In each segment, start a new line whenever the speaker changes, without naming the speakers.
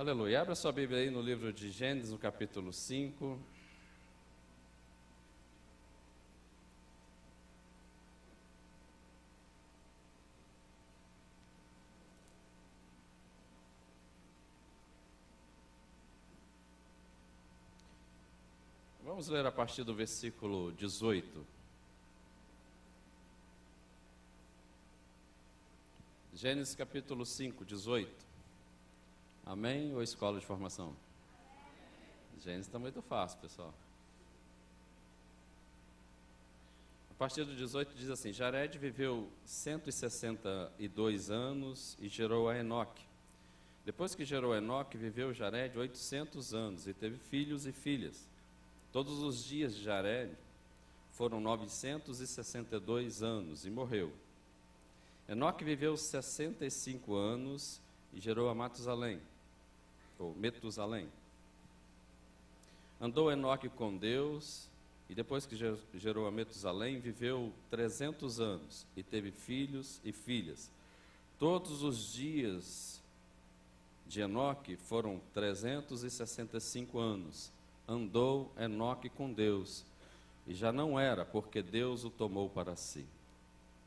Aleluia. Abra sua Bíblia aí no livro de Gênesis, no capítulo 5. Vamos ler a partir do versículo 18. Gênesis capítulo 5, 18. Amém ou escola de formação? Gênesis está muito fácil, pessoal. A partir do 18 diz assim: Jared viveu 162 anos e gerou a Enoque. Depois que gerou Enoque, viveu Jared 800 anos e teve filhos e filhas. Todos os dias de Jared foram 962 anos e morreu. Enoque viveu 65 anos e gerou a Matusalém, ou Metusalém. Andou Enoque com Deus, e depois que gerou a Metusalém, viveu 300 anos, e teve filhos e filhas. Todos os dias de Enoque foram 365 anos. Andou Enoque com Deus, e já não era, porque Deus o tomou para si.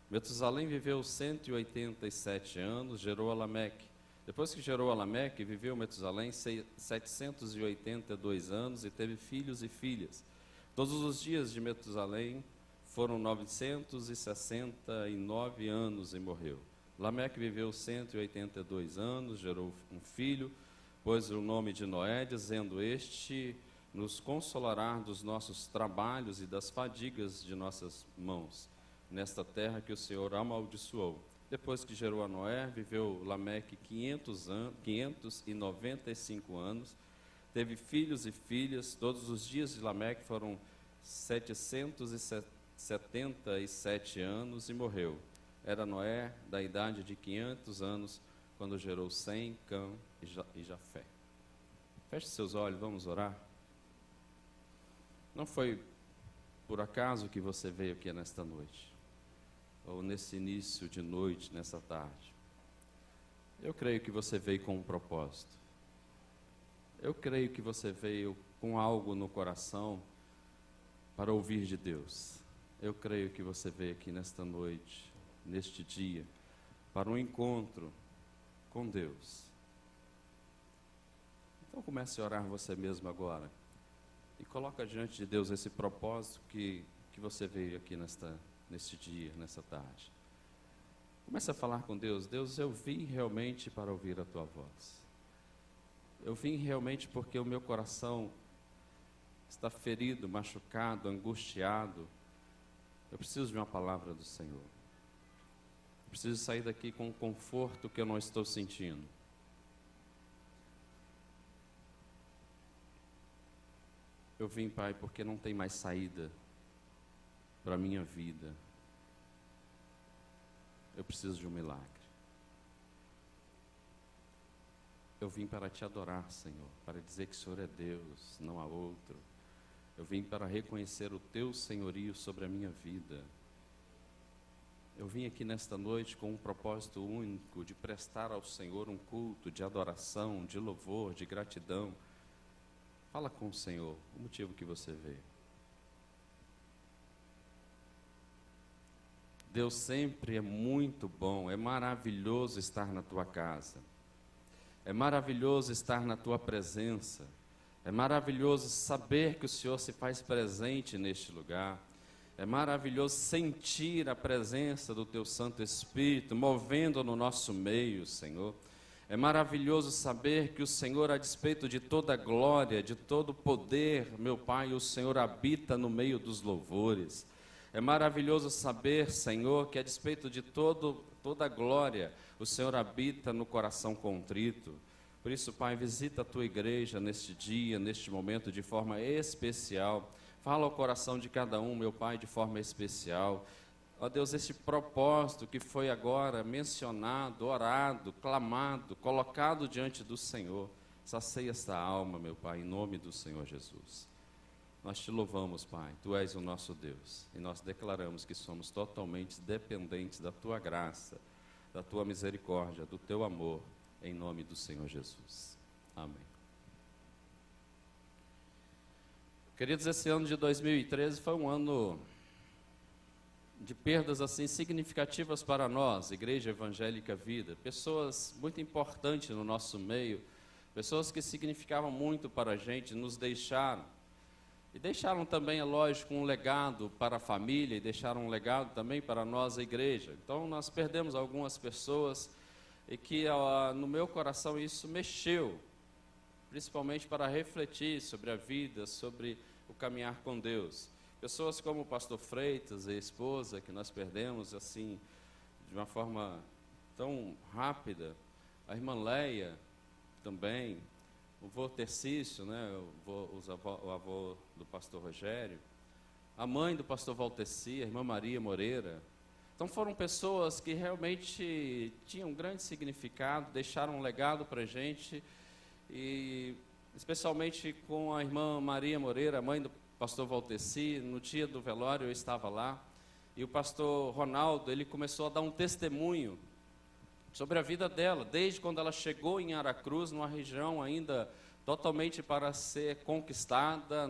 Metusalém viveu 187 anos, gerou a Lameque. Depois que gerou a Lameque, viveu Metusalém 782 anos e teve filhos e filhas. Todos os dias de Metusalém foram 969 anos e morreu. Lameque viveu 182 anos, gerou um filho, pôs o nome de Noé, dizendo: Este nos consolará dos nossos trabalhos e das fadigas de nossas mãos, nesta terra que o Senhor amaldiçoou. Depois que gerou a Noé, viveu Lameque 595 anos, teve filhos e filhas. Todos os dias de Lameque foram 777 anos e morreu. Era Noé da idade de 500 anos, quando gerou Sem, Cã e Jafé. Feche seus olhos, vamos orar. Não foi por acaso que você veio aqui nesta noite, ou nesse início de noite, nessa tarde. Eu creio que você veio com um propósito. Eu creio que você veio com algo no coração para ouvir de Deus. Eu creio que você veio aqui nesta noite, neste dia, para um encontro com Deus. Então comece a orar você mesmo agora. E coloca diante de Deus esse propósito que você veio aqui neste dia, nessa tarde. Comece a falar com Deus. Deus, eu vim realmente para ouvir a Tua voz. Eu vim realmente porque o meu coração está ferido, machucado, angustiado. Eu preciso de uma palavra do Senhor. Eu preciso sair daqui com um conforto que eu não estou sentindo. Eu vim, Pai, porque não tem mais saída para a minha vida. Eu preciso de um milagre. Eu vim para te adorar, Senhor, para dizer que o Senhor é Deus, não há outro. Eu vim para reconhecer o Teu senhorio sobre a minha vida. Eu vim aqui nesta noite com um propósito único de prestar ao Senhor um culto de adoração, de louvor, de gratidão. Fala com o Senhor, o motivo que você veio. Deus sempre é muito bom, é maravilhoso estar na tua casa. É maravilhoso estar na tua presença. É maravilhoso saber que o Senhor se faz presente neste lugar. É maravilhoso sentir a presença do teu Santo Espírito movendo no nosso meio, Senhor. É maravilhoso saber que o Senhor, a despeito de toda glória, de todo poder, meu Pai, o Senhor habita no meio dos louvores. É maravilhoso saber, Senhor, que a despeito de toda glória, o Senhor habita no coração contrito. Por isso, Pai, visita a Tua igreja neste dia, neste momento, de forma especial. Fala ao coração de cada um, meu Pai, de forma especial. Ó Deus, esse propósito que foi agora mencionado, orado, clamado, colocado diante do Senhor, sacia esta alma, meu Pai, em nome do Senhor Jesus. Nós te louvamos, Pai, Tu és o nosso Deus, e nós declaramos que somos totalmente dependentes da Tua graça, da Tua misericórdia, do Teu amor, em nome do Senhor Jesus. Amém. Queridos, esse ano de 2013 foi um ano de perdas assim significativas para nós, Igreja Evangélica Vida. Pessoas muito importantes no nosso meio, pessoas que significavam muito para a gente, nos deixaram. E deixaram também, é lógico, um legado para a família, e deixaram um legado também para nós, a igreja. Então, nós perdemos algumas pessoas, e que no meu coração isso mexeu, principalmente para refletir sobre a vida, sobre o caminhar com Deus. Pessoas como o pastor Freitas e a esposa, que nós perdemos assim, de uma forma tão rápida, a irmã Leia também, o avô Tercício, né, o avô do pastor Rogério, a mãe do pastor Valteci, a irmã Maria Moreira. Então foram pessoas que realmente tinham um grande significado, deixaram um legado para a gente, e especialmente com a irmã Maria Moreira, a mãe do pastor Valteci. No dia do velório eu estava lá, e o pastor Ronaldo, ele começou a dar um testemunho sobre a vida dela, desde quando ela chegou em Aracruz, numa região ainda totalmente para ser conquistada,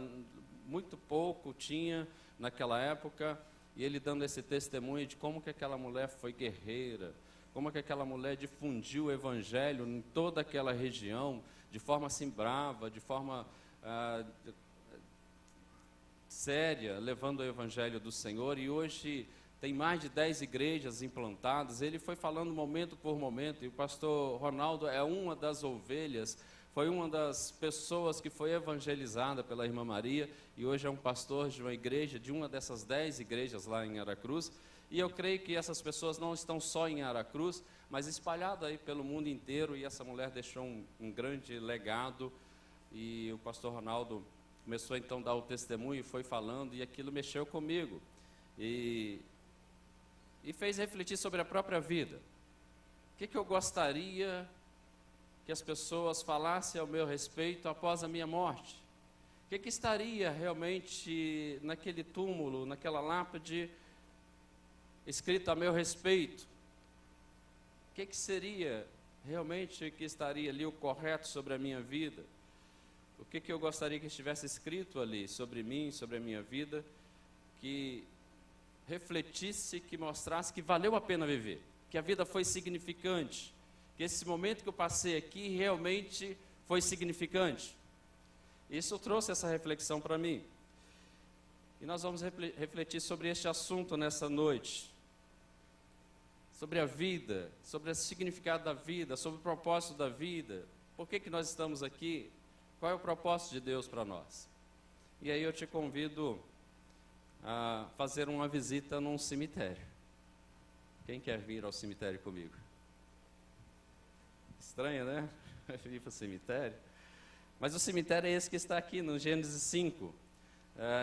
muito pouco tinha naquela época, e ele dando esse testemunho de como que aquela mulher foi guerreira, como que aquela mulher difundiu o evangelho em toda aquela região, de forma assim brava, de forma séria, levando o evangelho do Senhor. E hoje tem mais de 10 igrejas implantadas. Ele foi falando momento por momento, e o pastor Ronaldo é uma das ovelhas, foi uma das pessoas que foi evangelizada pela irmã Maria, e hoje é um pastor de uma igreja, de uma dessas 10 igrejas lá em Aracruz. E eu creio que essas pessoas não estão só em Aracruz, mas espalhadas aí pelo mundo inteiro, e essa mulher deixou um grande legado, e o pastor Ronaldo começou então a dar o testemunho e foi falando, e aquilo mexeu comigo, e fez refletir sobre a própria vida. O que eu gostaria que as pessoas falassem ao meu respeito após a minha morte? O que estaria realmente naquele túmulo, naquela lápide, escrito a meu respeito? O que seria realmente que estaria ali o correto sobre a minha vida? O que eu gostaria que estivesse escrito ali sobre mim, sobre a minha vida, que refletisse, que mostrasse que valeu a pena viver, que a vida foi significante, que esse momento que eu passei aqui realmente foi significante. Isso trouxe essa reflexão para mim. E nós vamos refletir sobre este assunto nessa noite, sobre a vida, sobre o significado da vida, sobre o propósito da vida. Por que nós estamos aqui? Qual é o propósito de Deus para nós? E aí eu te convido a fazer uma visita num cemitério. Quem quer vir ao cemitério comigo? Estranho, né? Ir para o cemitério. Mas o cemitério é esse que está aqui no Gênesis 5,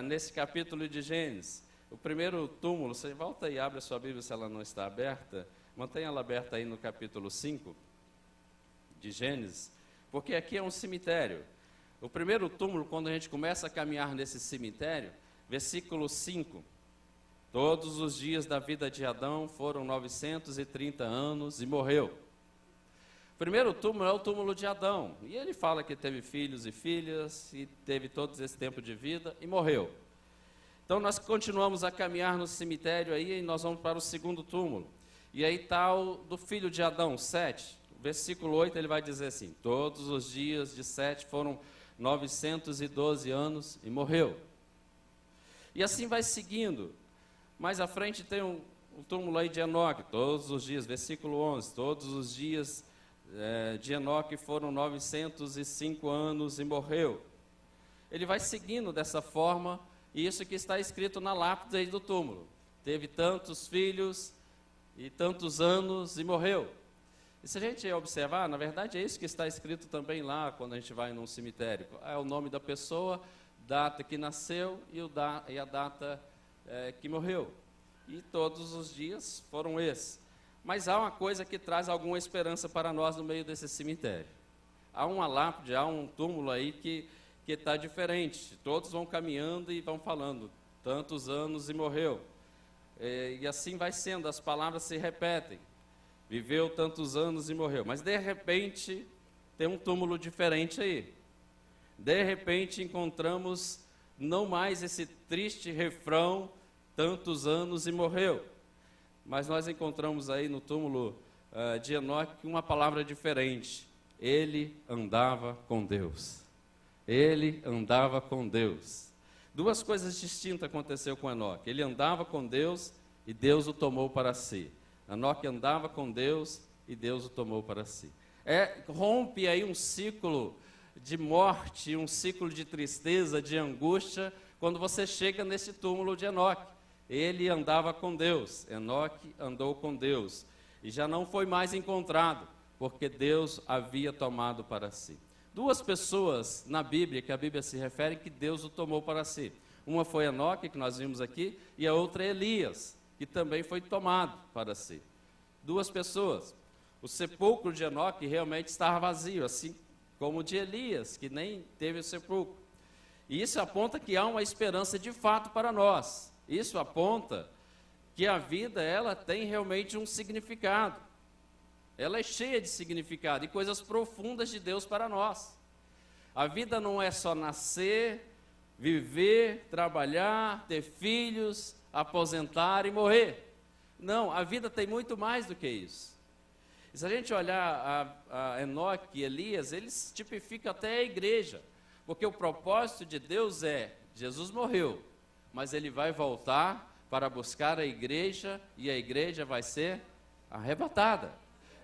nesse capítulo de Gênesis. O primeiro túmulo, você volta e abre a sua Bíblia se ela não está aberta, mantenha ela aberta aí no capítulo 5 de Gênesis, porque aqui é um cemitério. O primeiro túmulo, quando a gente começa a caminhar nesse cemitério, versículo 5, todos os dias da vida de Adão foram 930 anos e morreu. O primeiro túmulo é o túmulo de Adão, e ele fala que teve filhos e filhas, e teve todo esse tempo de vida, e morreu. Então nós continuamos a caminhar no cemitério aí, e nós vamos para o segundo túmulo. E aí está o do filho de Adão, 7. Versículo 8, ele vai dizer assim: todos os dias de 7 foram 912 anos e morreu. E assim vai seguindo. Mais à frente tem um túmulo aí de Enoque, todos os dias, versículo 11, todos os dias de Enoque foram 905 anos e morreu. Ele vai seguindo dessa forma, e isso que está escrito na lápide aí do túmulo: teve tantos filhos e tantos anos e morreu. E se a gente observar, na verdade é isso que está escrito também lá, quando a gente vai num cemitério. É o nome da pessoa, data que nasceu e a data que morreu. E todos os dias foram esses. Mas há uma coisa que traz alguma esperança para nós no meio desse cemitério. Há uma lápide, há um túmulo aí que está diferente. Todos vão caminhando e vão falando, tantos anos e morreu. E assim vai sendo, as palavras se repetem. Viveu tantos anos e morreu. Mas de repente, tem um túmulo diferente aí. De repente encontramos não mais esse triste refrão, tantos anos e morreu. Mas nós encontramos aí no túmulo de Enoque uma palavra diferente. Ele andava com Deus. Ele andava com Deus. Duas coisas distintas aconteceu com Enoque. Ele andava com Deus e Deus o tomou para si. Enoque andava com Deus e Deus o tomou para si. Rompe aí um ciclo de morte, um ciclo de tristeza, de angústia, quando você chega nesse túmulo de Enoque. Ele andava com Deus, Enoque andou com Deus, e já não foi mais encontrado, porque Deus havia tomado para si. Duas pessoas na Bíblia, que a Bíblia se refere, que Deus o tomou para si. Uma foi Enoque, que nós vimos aqui, e a outra é Elias, que também foi tomado para si. Duas pessoas. O sepulcro de Enoque realmente estava vazio, assim como o de Elias, que nem teve o sepulcro. E isso aponta que há uma esperança de fato para nós. Isso aponta que a vida, ela tem realmente um significado. Ela é cheia de significado e coisas profundas de Deus para nós. A vida não é só nascer, viver, trabalhar, ter filhos, aposentar e morrer. Não, a vida tem muito mais do que isso. E se a gente olhar a Enoque e Elias, eles tipificam até a igreja, porque o propósito de Deus Jesus morreu, mas ele vai voltar para buscar a igreja e a igreja vai ser arrebatada.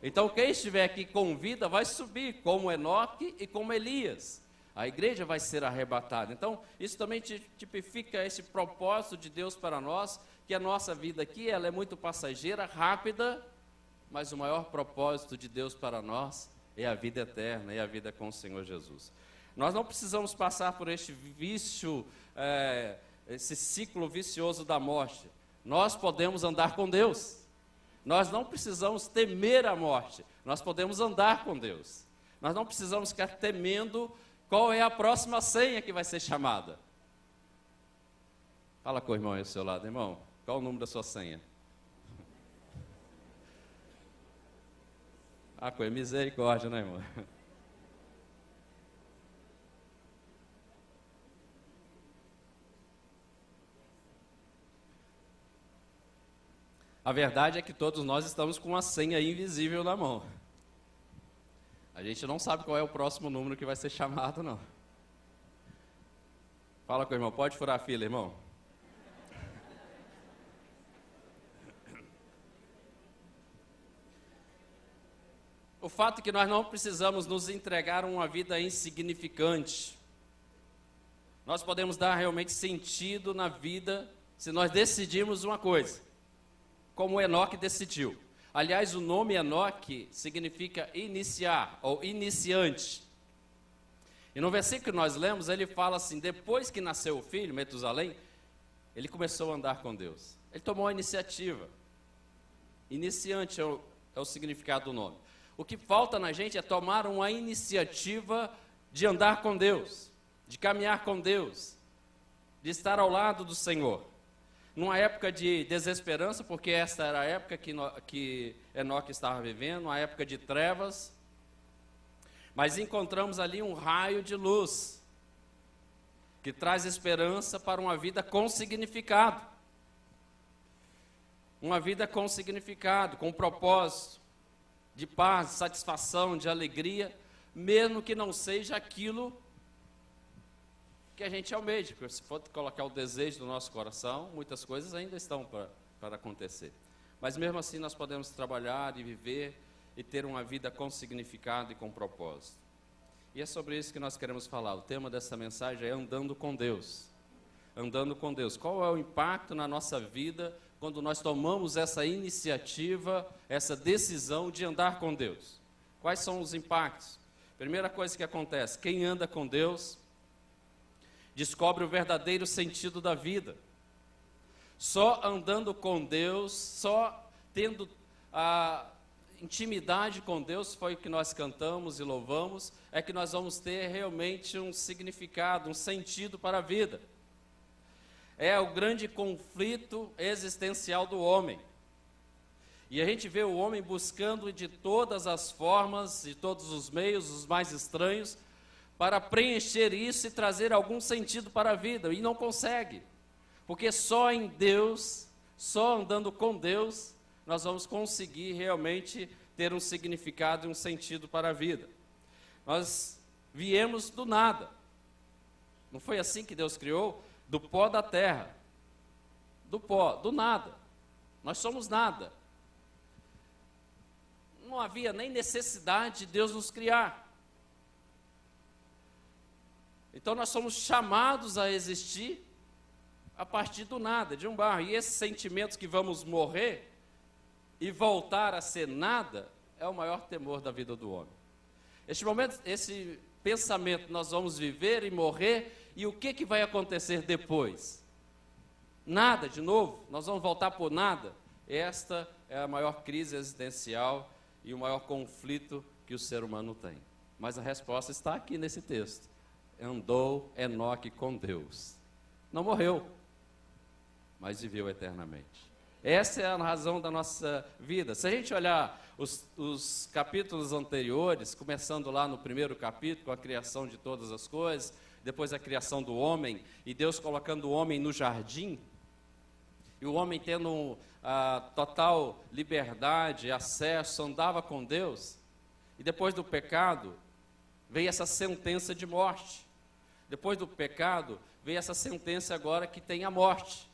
Então quem estiver aqui com vida vai subir, como Enoque e como Elias. A igreja vai ser arrebatada. Então isso também tipifica esse propósito de Deus para nós, que a nossa vida aqui ela é muito passageira, rápida, mas o maior propósito de Deus para nós é a vida eterna, é a vida com o Senhor Jesus. Nós não precisamos passar por este vício, esse ciclo vicioso da morte. Nós podemos andar com Deus. Nós não precisamos temer a morte. Nós podemos andar com Deus. Nós não precisamos ficar temendo qual é a próxima senha que vai ser chamada. Fala com o irmão aí ao seu lado, irmão. Qual o número da sua senha? Com misericórdia, né, irmão? A verdade é que todos nós estamos com uma senha invisível na mão. A gente não sabe qual é o próximo número que vai ser chamado, não. Fala com o irmão, pode furar a fila, irmão? O fato é que nós não precisamos nos entregar a uma vida insignificante. Nós podemos dar realmente sentido na vida se nós decidirmos uma coisa, como Enoque decidiu. Aliás, o nome Enoque significa iniciar ou iniciante. E no versículo que nós lemos, ele fala assim, depois que nasceu o filho, Metusalém, ele começou a andar com Deus. Ele tomou a iniciativa. Iniciante é o significado do nome. O que falta na gente é tomar uma iniciativa de andar com Deus, de caminhar com Deus, de estar ao lado do Senhor. Numa época de desesperança, porque esta era a época que Enoque estava vivendo, uma época de trevas, mas encontramos ali um raio de luz, que traz esperança para uma vida com significado. Uma vida com significado, com propósito, de paz, de satisfação, de alegria, mesmo que não seja aquilo que a gente almeja, porque se for colocar o desejo do nosso coração, muitas coisas ainda estão para acontecer. Mas mesmo assim nós podemos trabalhar e viver e ter uma vida com significado e com propósito. E é sobre isso que nós queremos falar. O tema dessa mensagem é andando com Deus. Andando com Deus. Qual é o impacto na nossa vida quando nós tomamos essa iniciativa, essa decisão de andar com Deus? Quais são os impactos? Primeira coisa que acontece, quem anda com Deus descobre o verdadeiro sentido da vida. Só andando com Deus, só tendo a intimidade com Deus, foi o que nós cantamos e louvamos, é que nós vamos ter realmente um significado, um sentido para a vida. É o grande conflito existencial do homem. E a gente vê o homem buscando de todas as formas, de todos os meios, os mais estranhos, para preencher isso e trazer algum sentido para a vida, e não consegue. Porque só em Deus, só andando com Deus, nós vamos conseguir realmente ter um significado e um sentido para a vida. Nós viemos do nada. Não foi assim que Deus criou? Do pó da terra. Do pó, do nada. Nós somos nada. Não havia nem necessidade de Deus nos criar. Então nós somos chamados a existir a partir do nada, de um barro. E esses sentimentos que vamos morrer e voltar a ser nada, é o maior temor da vida do homem. Esse pensamento, nós vamos viver e morrer, e o que vai acontecer depois? Nada, de novo, nós vamos voltar por nada. Esta é a maior crise existencial e o maior conflito que o ser humano tem. Mas a resposta está aqui nesse texto. Andou Enoque com Deus. Não morreu, mas viveu eternamente. Essa é a razão da nossa vida. Se a gente olhar os capítulos anteriores, começando lá no primeiro capítulo, com a criação de todas as coisas, depois a criação do homem, e Deus colocando o homem no jardim, e o homem tendo a total liberdade, acesso, andava com Deus, e depois do pecado, veio essa sentença de morte. Depois do pecado, veio essa sentença agora que tem a morte.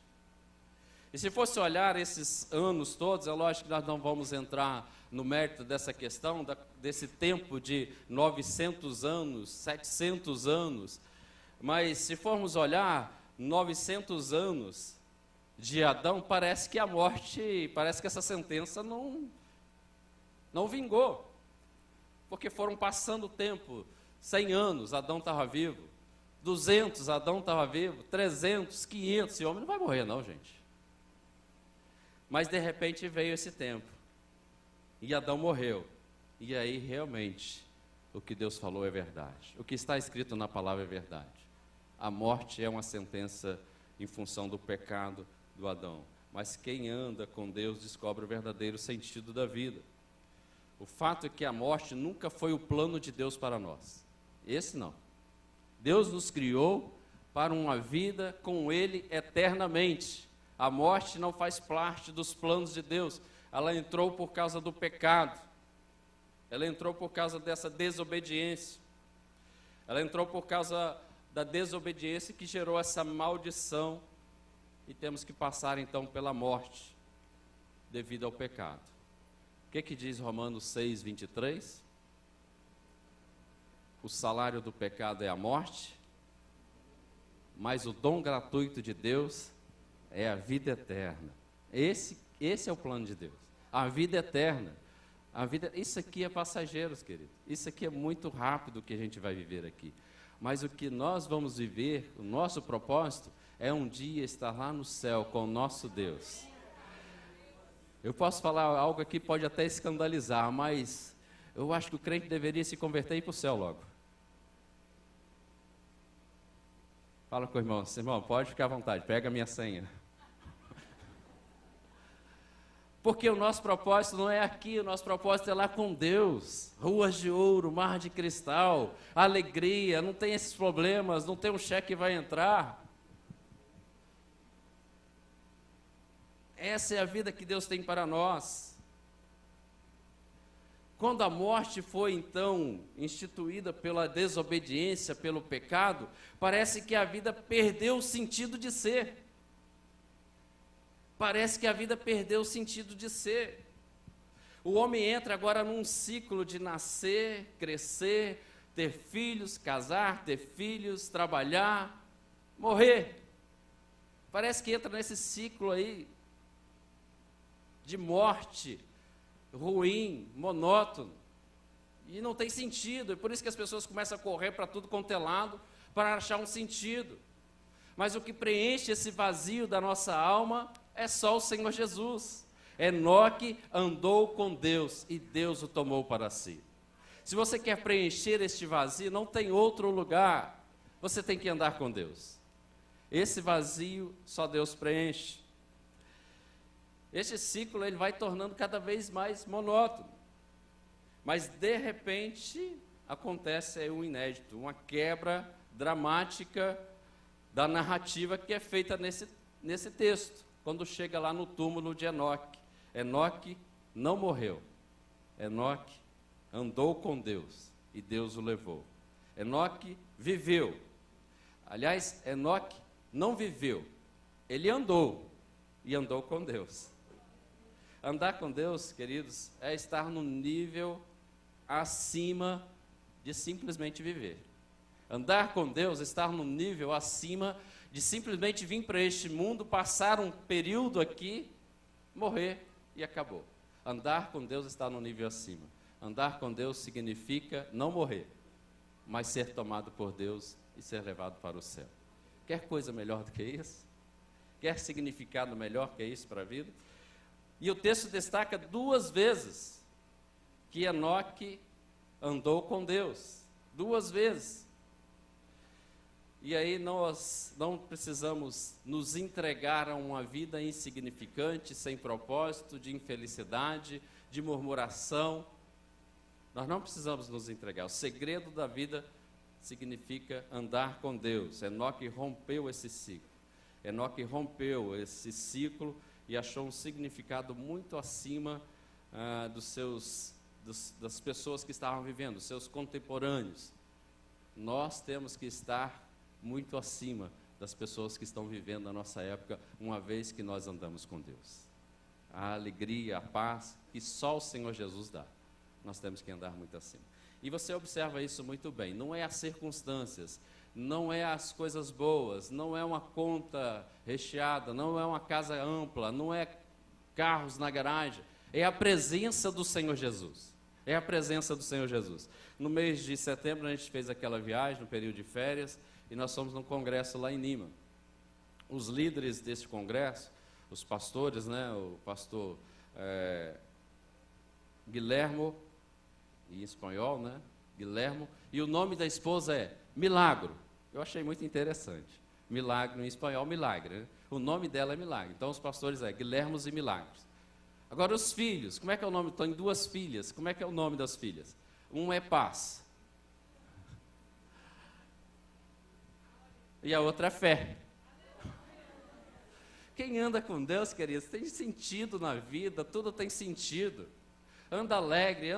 E se fosse olhar esses anos todos, é lógico que nós não vamos entrar no mérito dessa questão, desse tempo de 900 anos, 700 anos, mas se formos olhar 900 anos de Adão, parece que a morte, parece que essa sentença não vingou, porque foram passando o tempo, 100 anos, Adão estava vivo, 200, Adão estava vivo, 300, 500, esse homem não vai morrer não, gente. Mas de repente veio esse tempo, e Adão morreu, e aí realmente o que Deus falou é verdade, o que está escrito na palavra é verdade. A morte é uma sentença em função do pecado do Adão, mas quem anda com Deus descobre o verdadeiro sentido da vida. O fato é que a morte nunca foi o plano de Deus para nós, esse não. Deus nos criou para uma vida com Ele eternamente. A morte não faz parte dos planos de Deus. Ela entrou por causa do pecado. Ela entrou por causa dessa desobediência. Ela entrou por causa da desobediência que gerou essa maldição. E temos que passar então pela morte, devido ao pecado. O que diz Romanos 6, 23? O salário do pecado é a morte, mas o dom gratuito de Deus é a vida eterna. Esse é o plano de Deus. A vida eterna. Isso aqui é passageiros, querido. Isso aqui é muito rápido que a gente vai viver aqui. Mas o que nós vamos viver, o nosso propósito, é um dia estar lá no céu com o nosso Deus. Eu posso falar algo aqui, pode até escandalizar, mas eu acho que o crente deveria se converter e ir para o céu logo. Fala com o irmão, irmão, pode ficar à vontade, pega a minha senha. Porque o nosso propósito não é aqui, o nosso propósito é lá com Deus. Ruas de ouro, mar de cristal, alegria, não tem esses problemas, não tem um cheque que vai entrar. Essa é a vida que Deus tem para nós. Quando a morte foi então instituída pela desobediência, pelo pecado, parece que a vida perdeu o sentido de ser. Parece que a vida perdeu o sentido de ser. O homem entra agora num ciclo de nascer, crescer, ter filhos, casar, ter filhos, trabalhar, morrer. Parece que entra nesse ciclo aí de morte ruim, monótono, e não tem sentido. É por isso que as pessoas começam a correr para tudo quanto é lado, para achar um sentido. Mas o que preenche esse vazio da nossa alma é só o Senhor Jesus. Enoque andou com Deus e Deus o tomou para si. Se você quer preencher este vazio, não tem outro lugar, você tem que andar com Deus. Esse vazio só Deus preenche. Este ciclo ele vai tornando cada vez mais monótono. Mas, de repente, acontece aí um inédito, uma quebra dramática da narrativa que é feita nesse texto, quando chega lá no túmulo de Enoque. Enoque não morreu. Enoque andou com Deus e Deus o levou. Enoque viveu. Aliás, Enoque não viveu, ele andou e andou com Deus. Andar com Deus, queridos, é estar num nível acima de simplesmente viver. Andar com Deus é estar num nível acima de simplesmente vir para este mundo, passar um período aqui, morrer e acabou. Andar com Deus está num nível acima. Andar com Deus significa não morrer, mas ser tomado por Deus e ser levado para o céu. Quer coisa melhor do que isso? Quer significado melhor que isso para a vida? E o texto destaca 2 vezes que Enoque andou com Deus. 2 vezes. E aí nós não precisamos nos entregar a uma vida insignificante, sem propósito, de infelicidade, de murmuração. Nós não precisamos nos entregar. O segredo da vida significa andar com Deus. Enoque rompeu esse ciclo. Enoque rompeu esse ciclo e achou um significado muito acima das pessoas que estavam vivendo, seus contemporâneos. Nós temos que estar muito acima das pessoas que estão vivendo a nossa época, uma vez que nós andamos com Deus. A alegria, a paz que só o Senhor Jesus dá. Nós temos que andar muito acima. E você observa isso muito bem. Não é as circunstâncias, não é as coisas boas, não é uma conta recheada, não é uma casa ampla, não é carros na garagem. É a presença do Senhor Jesus. É a presença do Senhor Jesus. No mês de setembro, a gente fez aquela viagem, no período de férias, e nós fomos num congresso lá em Lima. Os líderes desse congresso, os pastores, né, o pastor Guilhermo, em espanhol, né, Guilhermo, e o nome da esposa é Milagro. Eu achei muito interessante. Milagro em espanhol, milagre, né? O nome dela é Milagre. Então os pastores Guilhermos e Milagres. Agora os filhos, como é que é o nome? Tem 2 filhas, como é que é o nome das filhas? Um é Paz. E a outra é Fé. Quem anda com Deus, queridos, tem sentido na vida, tudo tem sentido. Anda alegre,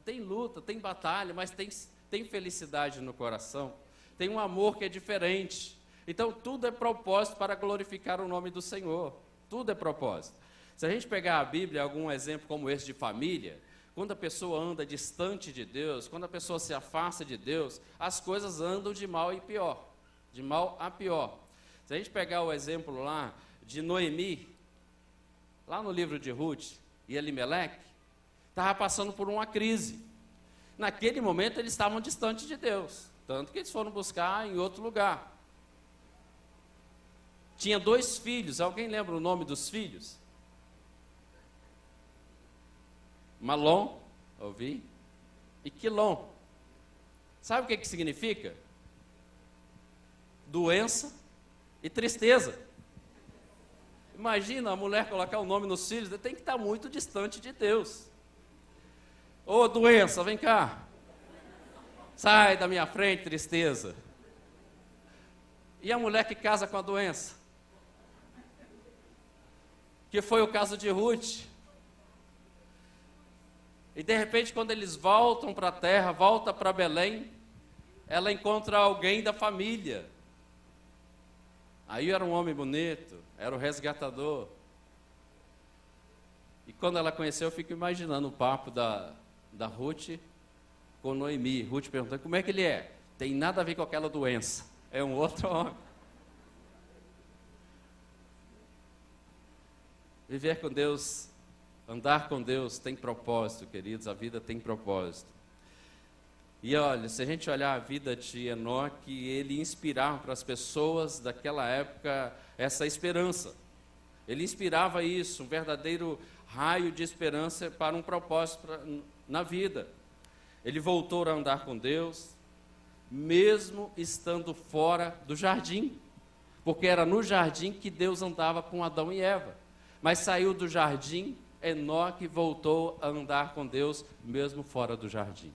tem luta, tem batalha, mas tem felicidade no coração. Tem um amor que é diferente. Então, tudo é propósito para glorificar o nome do Senhor. Tudo é propósito. Se a gente pegar a Bíblia, algum exemplo como esse de família, quando a pessoa anda distante de Deus, quando a pessoa se afasta de Deus, as coisas andam de mal e pior. De mal a pior. Se a gente pegar o exemplo lá de Noemi, lá no livro de Ruth e Elimeleque, estava passando por uma crise. Naquele momento eles estavam distantes de Deus, tanto que eles foram buscar em outro lugar. Tinha 2 filhos, alguém lembra o nome dos filhos? Malom, ouvi, e Quilom. Sabe o que significa? Doença e tristeza. Imagina a mulher colocar o nome nos filhos, tem que estar muito distante de Deus. Ô doença, vem cá. Sai da minha frente, tristeza. E a mulher que casa com a doença? Que foi o caso de Ruth. E de repente, quando eles voltam para a terra, volta para Belém, ela encontra alguém da família. Aí era um homem bonito, era o resgatador. E quando ela conheceu, eu fico imaginando o papo da Ruth com Noemi. Ruth perguntando, como é que ele é? Tem nada a ver com aquela doença. É um outro homem. Viver com Deus, andar com Deus tem propósito, queridos. A vida tem propósito. E olha, se a gente olhar a vida de Enoque, ele inspirava para as pessoas daquela época essa esperança. Ele inspirava isso, um verdadeiro raio de esperança para um propósito na vida. Ele voltou a andar com Deus, mesmo estando fora do jardim, porque era no jardim que Deus andava com Adão e Eva. Mas saiu do jardim, Enoque voltou a andar com Deus, mesmo fora do jardim.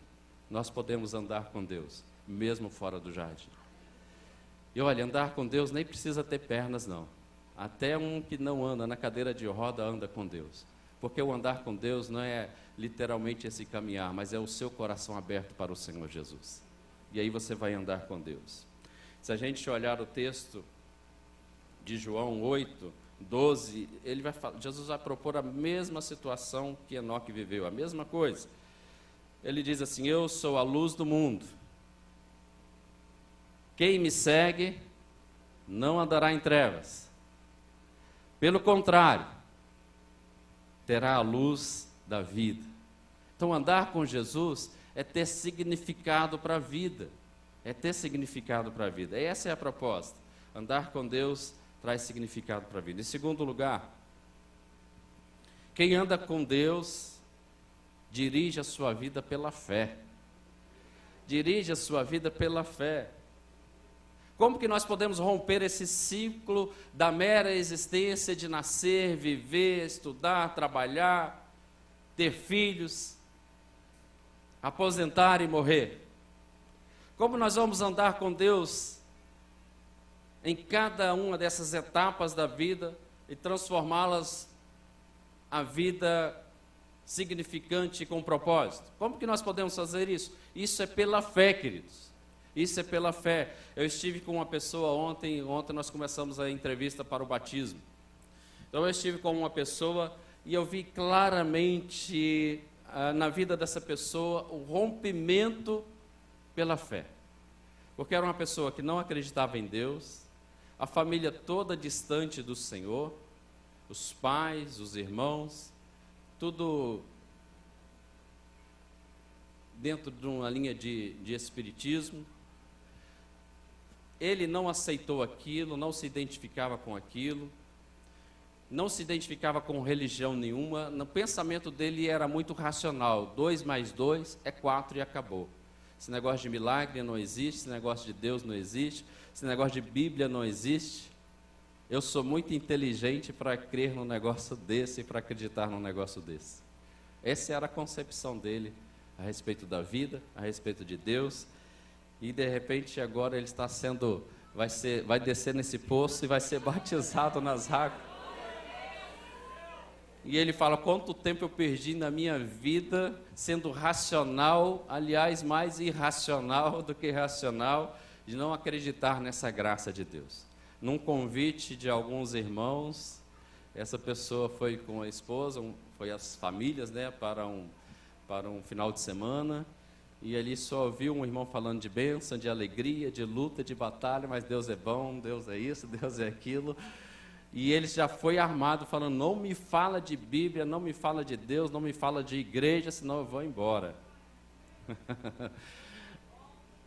Nós podemos andar com Deus, mesmo fora do jardim. E olha, andar com Deus nem precisa ter pernas, não. Até um que não anda na cadeira de roda anda com Deus. Porque o andar com Deus não é literalmente esse caminhar, mas é o seu coração aberto para o Senhor Jesus. E aí você vai andar com Deus. Se a gente olhar o texto de João 8, 12, Jesus vai propor a mesma situação que Enoque viveu, a mesma coisa. Ele diz assim: eu sou a luz do mundo. Quem me segue não andará em trevas. Pelo contrário, terá a luz da vida. Então, andar com Jesus é ter significado para a vida. É ter significado para a vida. Essa é a proposta. Andar com Deus traz significado para a vida. Em segundo lugar, quem anda com Deus dirige a sua vida pela fé. Dirige a sua vida pela fé. Como que nós podemos romper esse ciclo da mera existência de nascer, viver, estudar, trabalhar, ter filhos, aposentar e morrer? Como nós vamos andar com Deus em cada uma dessas etapas da vida e transformá-las a vida significante e com propósito? Como que nós podemos fazer isso? Isso é pela fé, queridos. Isso é pela fé. Eu estive com uma pessoa ontem nós começamos a entrevista para o batismo. Então eu estive com uma pessoa e eu vi claramente na vida dessa pessoa o rompimento pela fé. Porque era uma pessoa que não acreditava em Deus, a família toda distante do Senhor, os pais, os irmãos, tudo dentro de uma linha de espiritismo. Ele não aceitou aquilo, não se identificava com aquilo, não se identificava com religião nenhuma. No pensamento dele era muito racional: 2 mais 2 é 4 e acabou. Esse negócio de milagre não existe, esse negócio de Deus não existe, esse negócio de Bíblia não existe. Eu sou muito inteligente para crer num negócio desse e para acreditar num negócio desse. Essa era a concepção dele a respeito da vida, a respeito de Deus. E de repente agora ele está vai descer nesse poço e vai ser batizado nas águas. E ele fala: quanto tempo eu perdi na minha vida sendo racional, aliás, mais irracional do que racional, de não acreditar nessa graça de Deus. Num convite de alguns irmãos, essa pessoa foi com a esposa, foi as famílias, né, para um final de semana, e ali só ouviu um irmão falando de bênção, de alegria, de luta, de batalha, mas Deus é bom, Deus é isso, Deus é aquilo. E ele já foi armado falando: não me fala de Bíblia, não me fala de Deus, não me fala de igreja, senão eu vou embora.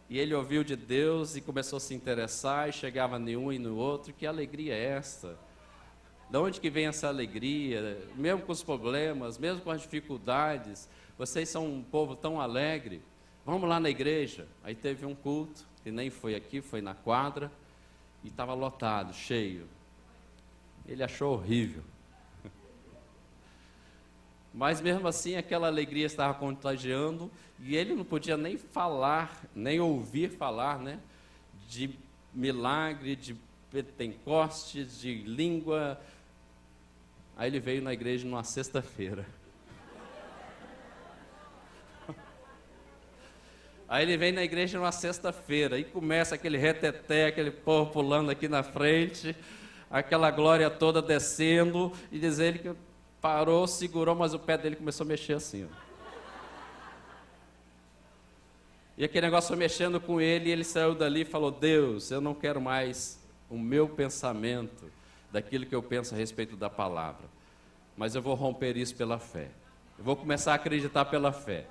E ele ouviu de Deus e começou a se interessar, e chegava nenhum e no outro. Que alegria é esta? De onde que vem essa alegria? Mesmo com os problemas, mesmo com as dificuldades, vocês são um povo tão alegre. Vamos lá na igreja. Aí teve um culto, que nem foi aqui, foi na quadra, e estava lotado, cheio. Ele achou horrível. Mas mesmo assim aquela alegria estava contagiando, e ele não podia nem falar, nem ouvir falar, né, de milagre, de Pentecostes, de língua. Aí ele veio na igreja numa sexta-feira. Aí ele vem na igreja numa sexta-feira e começa aquele reteté, aquele povo pulando aqui na frente, aquela glória toda descendo, e diz ele que parou, segurou, mas o pé dele começou a mexer assim, ó. E aquele negócio foi mexendo com ele, e ele saiu dali e falou: Deus, eu não quero mais o meu pensamento daquilo que eu penso a respeito da palavra, mas eu vou romper isso pela fé. Eu vou começar a acreditar pela fé.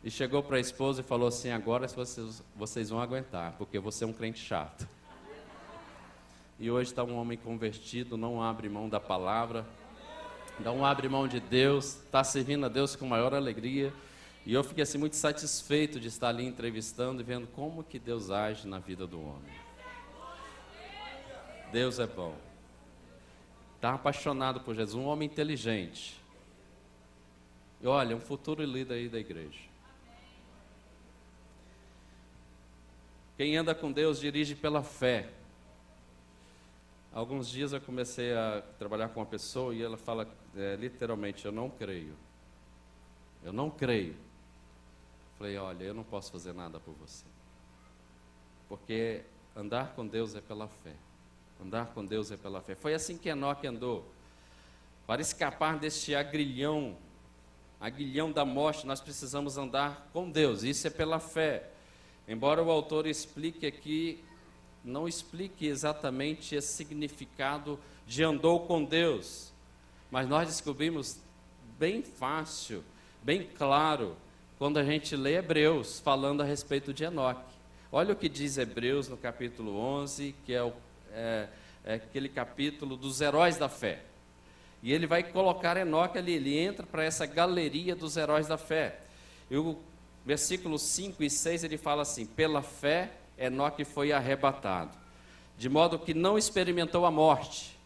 E chegou para a esposa e falou assim: agora vocês vão aguentar, porque você é um crente chato. E hoje está um homem convertido, não abre mão da palavra, não abre mão de Deus, está servindo a Deus com maior alegria. E eu fiquei assim muito satisfeito de estar ali entrevistando e vendo como que Deus age na vida do homem. Deus é bom. Está apaixonado por Jesus, um homem inteligente. E olha, um futuro líder aí da igreja. Quem anda com Deus dirige pela fé. Alguns dias eu comecei a trabalhar com uma pessoa e ela fala literalmente, eu não creio. Eu não creio. Falei, olha, eu não posso fazer nada por você. Porque andar com Deus é pela fé. Andar com Deus é pela fé. Foi assim que Enoque andou. Para escapar deste aguilhão da morte, nós precisamos andar com Deus. Isso é pela fé. Embora o autor explique aqui, não explique exatamente esse significado de andou com Deus. Mas nós descobrimos bem fácil, bem claro, quando a gente lê Hebreus, falando a respeito de Enoque. Olha o que diz Hebreus no capítulo 11, que é aquele capítulo dos heróis da fé. E ele vai colocar Enoque ali, ele entra para essa galeria dos heróis da fé. E o versículos 5 e 6, ele fala assim, pela fé, Enoque foi arrebatado, de modo que não experimentou a morte.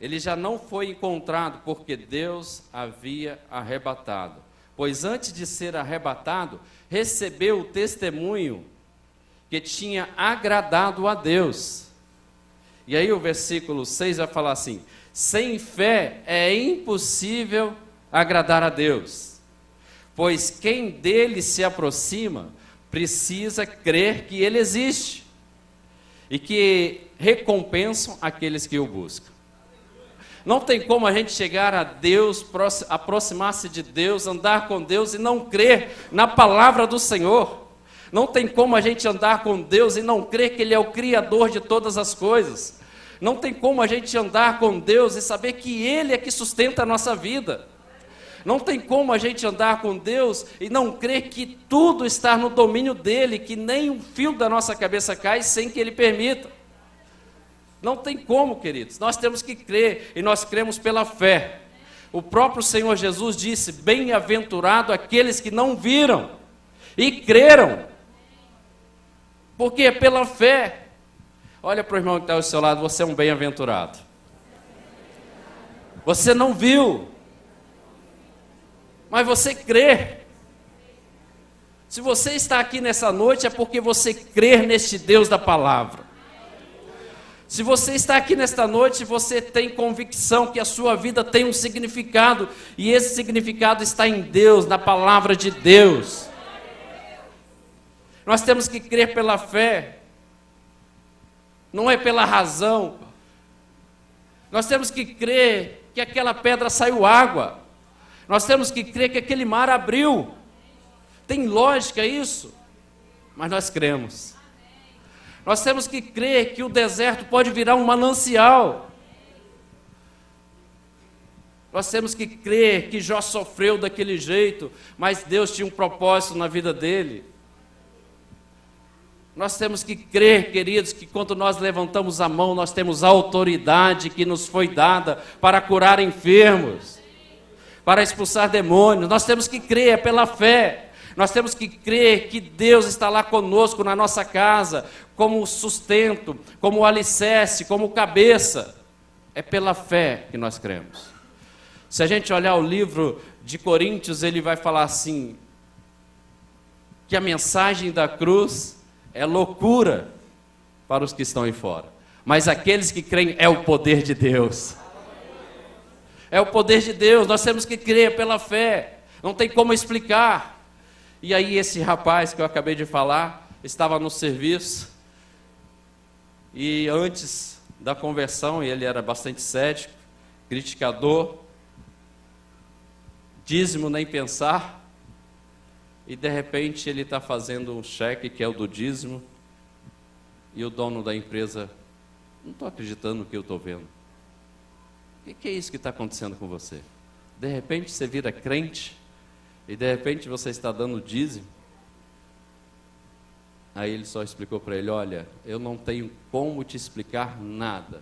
Ele já não foi encontrado, porque Deus havia arrebatado. Pois antes de ser arrebatado, recebeu o testemunho que tinha agradado a Deus. E aí o versículo 6 vai falar assim, sem fé é impossível agradar a Deus, pois quem dele se aproxima precisa crer que ele existe e que recompensam aqueles que o buscam. Não tem como a gente chegar a Deus, aproximar-se de Deus, andar com Deus e não crer na palavra do Senhor. Não tem como a gente andar com Deus e não crer que Ele é o Criador de todas as coisas. Não tem como a gente andar com Deus e saber que Ele é que sustenta a nossa vida. Não tem como a gente andar com Deus e não crer que tudo está no domínio dEle, que nem um fio da nossa cabeça cai sem que Ele permita. Não tem como, queridos. Nós temos que crer e nós cremos pela fé. O próprio Senhor Jesus disse, bem-aventurado aqueles que não viram e creram. Porque é pela fé. Olha para o irmão que está ao seu lado, você é um bem-aventurado. Você não viu, mas você crê. Se você está aqui nessa noite é porque você crê neste Deus da palavra. Se você está aqui nesta noite, você tem convicção que a sua vida tem um significado, e esse significado está em Deus, na palavra de Deus. Nós temos que crer pela fé, não é pela razão. Nós temos que crer que aquela pedra saiu água. Nós temos que crer que aquele mar abriu. Tem lógica isso? Mas nós cremos. Nós temos que crer que o deserto pode virar um manancial. Nós temos que crer que Jó sofreu daquele jeito, mas Deus tinha um propósito na vida dele. Nós temos que crer, queridos, que quando nós levantamos a mão, nós temos a autoridade que nos foi dada para curar enfermos, para expulsar demônios. Nós temos que crer, é pela fé. Nós temos que crer que Deus está lá conosco na nossa casa, como sustento, como alicerce, como cabeça. É pela fé que nós cremos. Se a gente olhar o livro de Coríntios, ele vai falar assim, que a mensagem da cruz é loucura para os que estão aí fora, mas aqueles que creem é o poder de Deus. É o poder de Deus, nós temos que crer pela fé, não tem como explicar. E aí esse rapaz que eu acabei de falar, estava no serviço, e antes da conversão, ele era bastante cético, criticador, dízimo nem pensar, e de repente ele está fazendo um cheque que é o do dízimo, e o dono da empresa, não estou acreditando no que eu estou vendo. O que é isso que está acontecendo com você? De repente você vira crente, e de repente você está dando dízimo. Aí ele só explicou para ele, olha, eu não tenho como te explicar nada.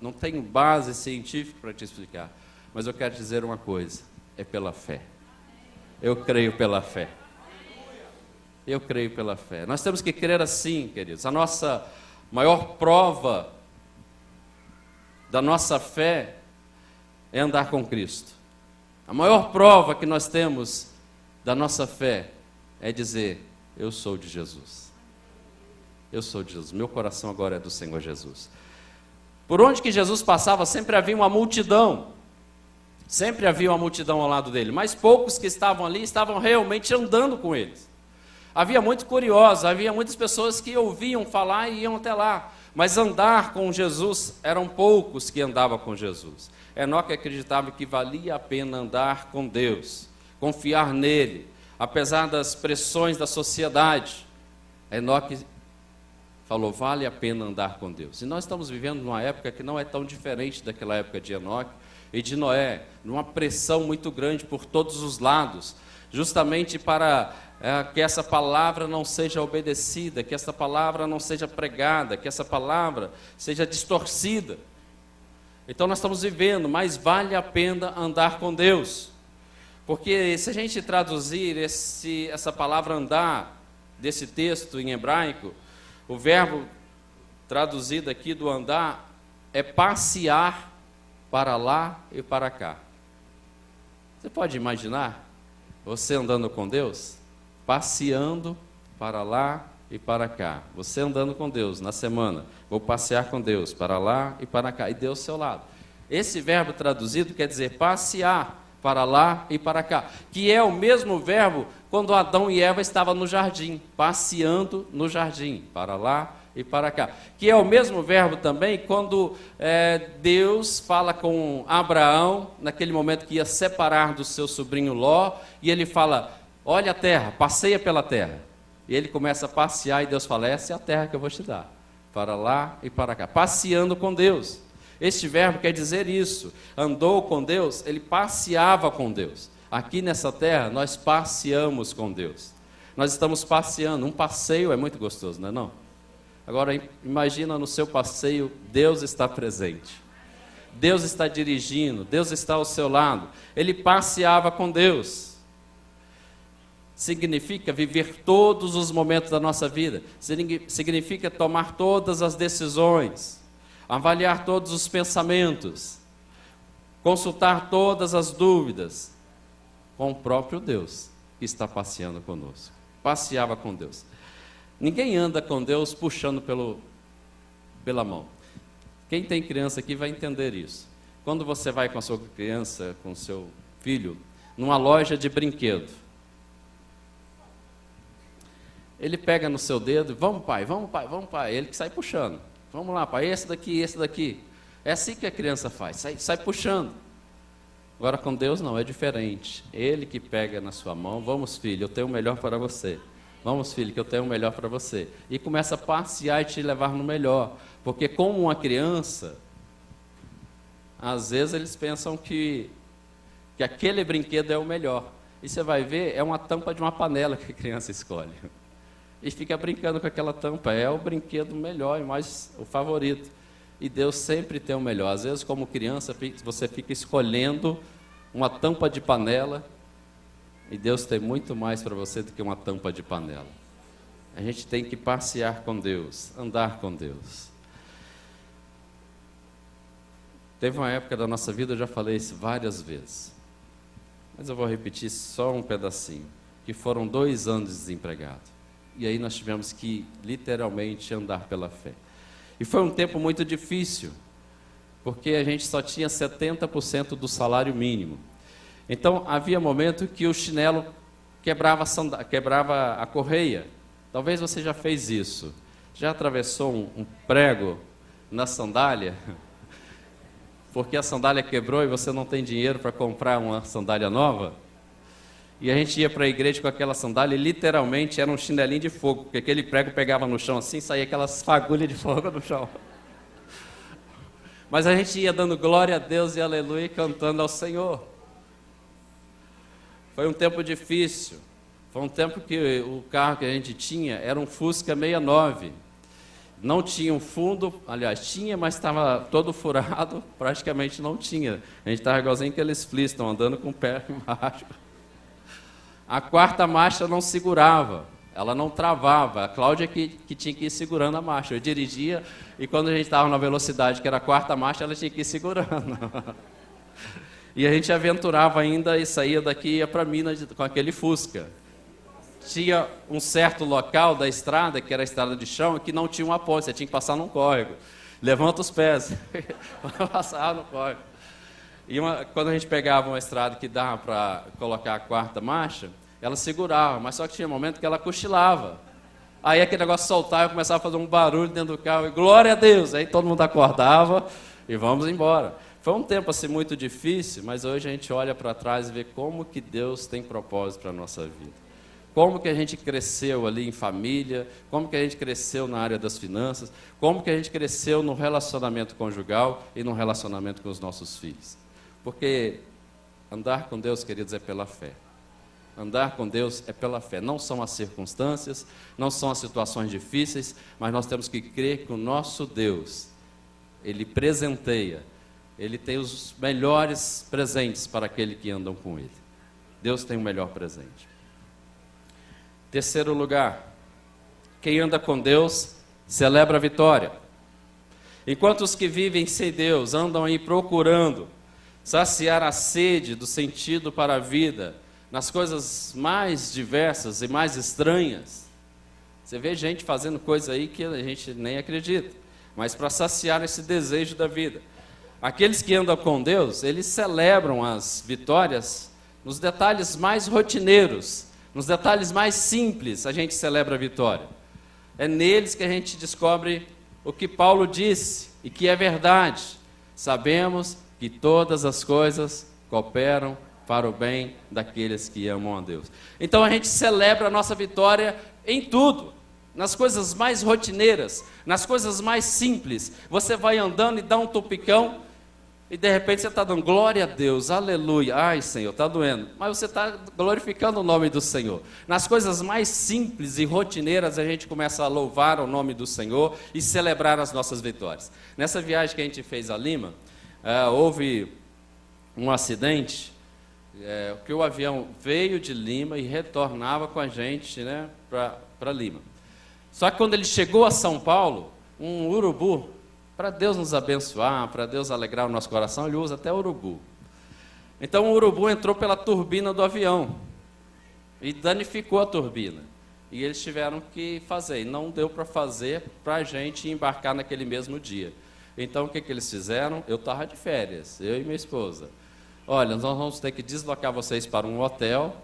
Não tenho base científica para te explicar. Mas eu quero te dizer uma coisa, é pela fé. Eu creio pela fé. Eu creio pela fé. Nós temos que crer assim, queridos. A nossa maior prova da nossa fé é andar com Cristo. A maior prova que nós temos da nossa fé é dizer: eu sou de Jesus. Eu sou de Jesus. Meu coração agora é do Senhor Jesus. Por onde que Jesus passava, sempre havia uma multidão. Sempre havia uma multidão ao lado dele. Mas poucos que estavam ali estavam realmente andando com eles. Havia muito curiosos, havia muitas pessoas que ouviam falar e iam até lá. Mas andar com Jesus, eram poucos que andavam com Jesus. Enoque acreditava que valia a pena andar com Deus, confiar nele, apesar das pressões da sociedade. Enoque falou: vale a pena andar com Deus. E nós estamos vivendo numa época que não é tão diferente daquela época de Enoque e de Noé, numa pressão muito grande por todos os lados, justamente para que essa palavra não seja obedecida, que essa palavra não seja pregada, que essa palavra seja distorcida. Então nós estamos vivendo, mas vale a pena andar com Deus, porque se a gente traduzir essa palavra andar, desse texto em hebraico, o verbo traduzido aqui do andar é passear para lá e para cá. Você pode imaginar você andando com Deus? Passeando para lá e para cá. Você andando com Deus na semana. Vou passear com Deus para lá e para cá. E Deus ao seu lado. Esse verbo traduzido quer dizer passear para lá e para cá. Que é o mesmo verbo quando Adão e Eva estavam no jardim. Passeando no jardim. Para lá e para cá. Que é o mesmo verbo também quando Deus fala com Abraão, naquele momento que ia separar do seu sobrinho Ló, e ele fala: olha a terra, passeia pela terra. E ele começa a passear e Deus fala: essa é a terra que eu vou te dar, para lá e para cá. Passeando com Deus. Este verbo quer dizer isso. Andou com Deus, ele passeava com Deus. Aqui nessa terra nós passeamos com Deus. Nós estamos passeando. Um passeio é muito gostoso, não é não? Agora imagina no seu passeio, Deus está presente. Deus está dirigindo, Deus está ao seu lado. Ele passeava com Deus. Significa viver todos os momentos da nossa vida. Significa tomar todas as decisões, avaliar todos os pensamentos, consultar todas as dúvidas com o próprio Deus que está passeando conosco. Passeava com Deus. Ninguém anda com Deus puxando pela mão. Quem tem criança aqui vai entender isso. Quando você vai com a sua criança, com o seu filho, numa loja de brinquedo, ele pega no seu dedo: vamos pai, vamos pai, vamos pai. Ele que sai puxando. Vamos lá pai, esse daqui, esse daqui. É assim que a criança faz, sai puxando. Agora com Deus não, é diferente. Ele que pega na sua mão: vamos filho, eu tenho o melhor para você. Vamos filho, que eu tenho o melhor para você. E começa a passear e te levar no melhor. Porque como uma criança, às vezes eles pensam que aquele brinquedo é o melhor. E você vai ver, é uma tampa de uma panela que a criança escolhe. E fica brincando com aquela tampa. É o brinquedo melhor e mais o favorito. E Deus sempre tem o melhor. Às vezes, como criança, você fica escolhendo uma tampa de panela, e Deus tem muito mais para você do que uma tampa de panela. A gente tem que passear com Deus, andar com Deus. Teve uma época da nossa vida, eu já falei isso várias vezes, mas eu vou repetir só um pedacinho, que foram 2 anos desempregados. E aí nós tivemos que, literalmente, andar pela fé. E foi um tempo muito difícil, porque a gente só tinha 70% do salário mínimo. Então, havia momento que o chinelo quebrava a correia. Talvez você já fez isso. Já atravessou um prego na sandália? Porque a sandália quebrou e você não tem dinheiro para comprar uma sandália nova? E a gente ia para a igreja com aquela sandália e literalmente era um chinelinho de fogo, porque aquele prego pegava no chão assim, saía aquelas fagulhas de fogo no chão. Mas a gente ia dando glória a Deus e aleluia, cantando ao Senhor. Foi um tempo difícil. Foi um tempo que o carro que a gente tinha era um Fusca 69. Não tinha um fundo, aliás, tinha, mas estava todo furado, praticamente não tinha. A gente estava igualzinho aqueles Flintstones, andando com o pé embaixo. A 4ª marcha não segurava. Ela não travava, a Cláudia que tinha que ir segurando a marcha. Eu dirigia e quando a gente estava na velocidade, que era a quarta marcha, ela tinha que ir segurando. E a gente aventurava ainda e saía daqui e ia para Minas com aquele Fusca. Tinha um certo local da estrada, que era a estrada de chão, que não tinha uma ponte, você tinha que passar num córrego. Levanta os pés, passava no córrego. E quando a gente pegava uma estrada que dava para colocar a quarta marcha, ela segurava, mas só que tinha um momento que ela cochilava. Aí aquele negócio soltava e começava a fazer um barulho dentro do carro, e glória a Deus! Aí todo mundo acordava e vamos embora. Foi um tempo assim muito difícil, mas hoje a gente olha para trás e vê como que Deus tem propósito para a nossa vida. Como que a gente cresceu ali em família, como que a gente cresceu na área das finanças, como que a gente cresceu no relacionamento conjugal e no relacionamento com os nossos filhos. Porque andar com Deus, queridos, é pela fé. Andar com Deus é pela fé. Não são as circunstâncias, não são as situações difíceis, mas nós temos que crer que o nosso Deus, Ele presenteia, Ele tem os melhores presentes para aqueles que andam com Ele. Deus tem o melhor presente. Terceiro lugar, quem anda com Deus celebra a vitória. Enquanto os que vivem sem Deus andam aí procurando saciar a sede do sentido para a vida, nas coisas mais diversas e mais estranhas. Você vê gente fazendo coisa aí que a gente nem acredita, mas para saciar esse desejo da vida. Aqueles que andam com Deus, eles celebram as vitórias nos detalhes mais rotineiros, nos detalhes mais simples, a gente celebra a vitória. É neles que a gente descobre o que Paulo disse e que é verdade. Sabemos que todas as coisas cooperam para o bem daqueles que amam a Deus. Então a gente celebra a nossa vitória em tudo, nas coisas mais rotineiras, nas coisas mais simples. Você vai andando e dá um tupicão e de repente você está dando glória a Deus, aleluia, ai Senhor, está doendo, mas você está glorificando o nome do Senhor. Nas coisas mais simples e rotineiras a gente começa a louvar o nome do Senhor e celebrar as nossas vitórias. Nessa viagem que a gente fez a Lima, houve um acidente, que o avião veio de Lima e retornava com a gente, né, para Lima. Só que quando ele chegou a São Paulo, um urubu, para Deus nos abençoar, para Deus alegrar o nosso coração, ele usa até urubu. Então o urubu entrou pela turbina do avião e danificou a turbina. E eles tiveram que fazer, e não deu para fazer para a gente embarcar naquele mesmo dia. Então o que eles fizeram? Eu estava de férias, eu e minha esposa. Olha, nós vamos ter que deslocar vocês para um hotel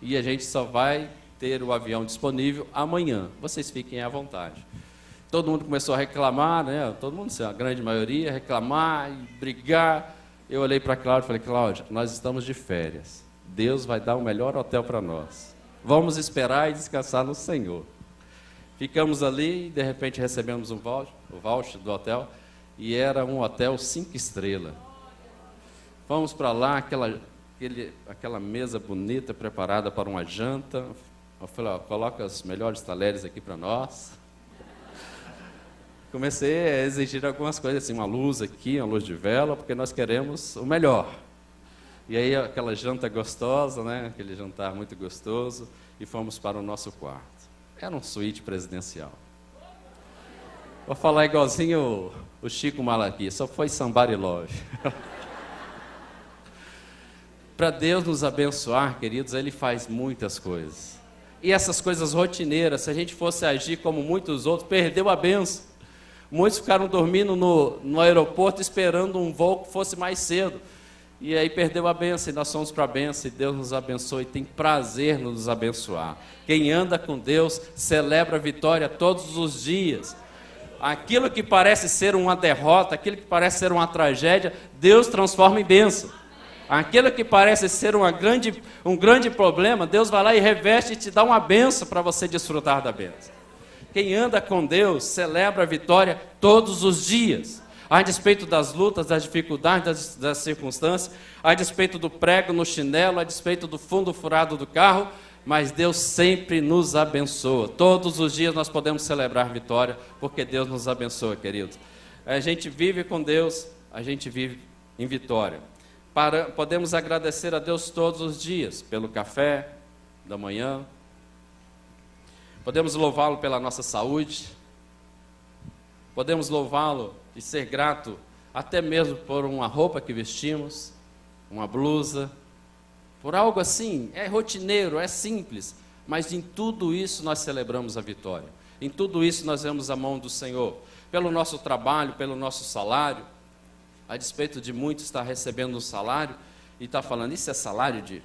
e a gente só vai ter o avião disponível amanhã. Vocês fiquem à vontade. Todo mundo começou a reclamar, né? Todo mundo, a grande maioria, reclamar e brigar. Eu olhei para a Cláudia e falei, Cláudia, nós estamos de férias. Deus vai dar o melhor hotel para nós. Vamos esperar e descansar no Senhor. Ficamos ali e de repente recebemos o voucher do hotel e era um hotel 5 estrelas. Fomos para lá, aquela mesa bonita, preparada para uma janta. Eu falei, coloca os melhores talheres aqui para nós. Comecei a exigir algumas coisas, assim, uma luz aqui, uma luz de vela, porque nós queremos o melhor. E aí aquela janta gostosa, né? Aquele jantar muito gostoso, e fomos para o nosso quarto. Era um suíte presidencial. Vou falar igualzinho o Chico Malaquias, só foi somebody love. Para Deus nos abençoar, queridos, Ele faz muitas coisas. E essas coisas rotineiras, se a gente fosse agir como muitos outros, perdeu a benção. Muitos ficaram dormindo no aeroporto esperando um voo que fosse mais cedo. E aí perdeu a benção, e nós fomos para a benção, e Deus nos abençoa e tem prazer em nos abençoar. Quem anda com Deus celebra a vitória todos os dias. Aquilo que parece ser uma derrota, aquilo que parece ser uma tragédia, Deus transforma em bênção. Aquilo que parece ser um grande problema, Deus vai lá e reveste e te dá uma bênção para você desfrutar da bênção. Quem anda com Deus celebra a vitória todos os dias. A despeito das lutas, das dificuldades, das circunstâncias, a despeito do prego no chinelo, a despeito do fundo furado do carro, mas Deus sempre nos abençoa. Todos os dias nós podemos celebrar vitória, porque Deus nos abençoa, queridos. A gente vive com Deus, a gente vive em vitória. Podemos agradecer a Deus todos os dias, pelo café da manhã, Podemos louvá-lo pela nossa saúde, podemos louvá-lo e ser grato até mesmo por uma roupa que vestimos, uma blusa, por algo assim, é rotineiro, é simples, mas em tudo isso nós celebramos a vitória. Em tudo isso nós vemos a mão do Senhor, pelo nosso trabalho, pelo nosso salário, a despeito de muitos estar recebendo um salário e estar falando, isso é salário de...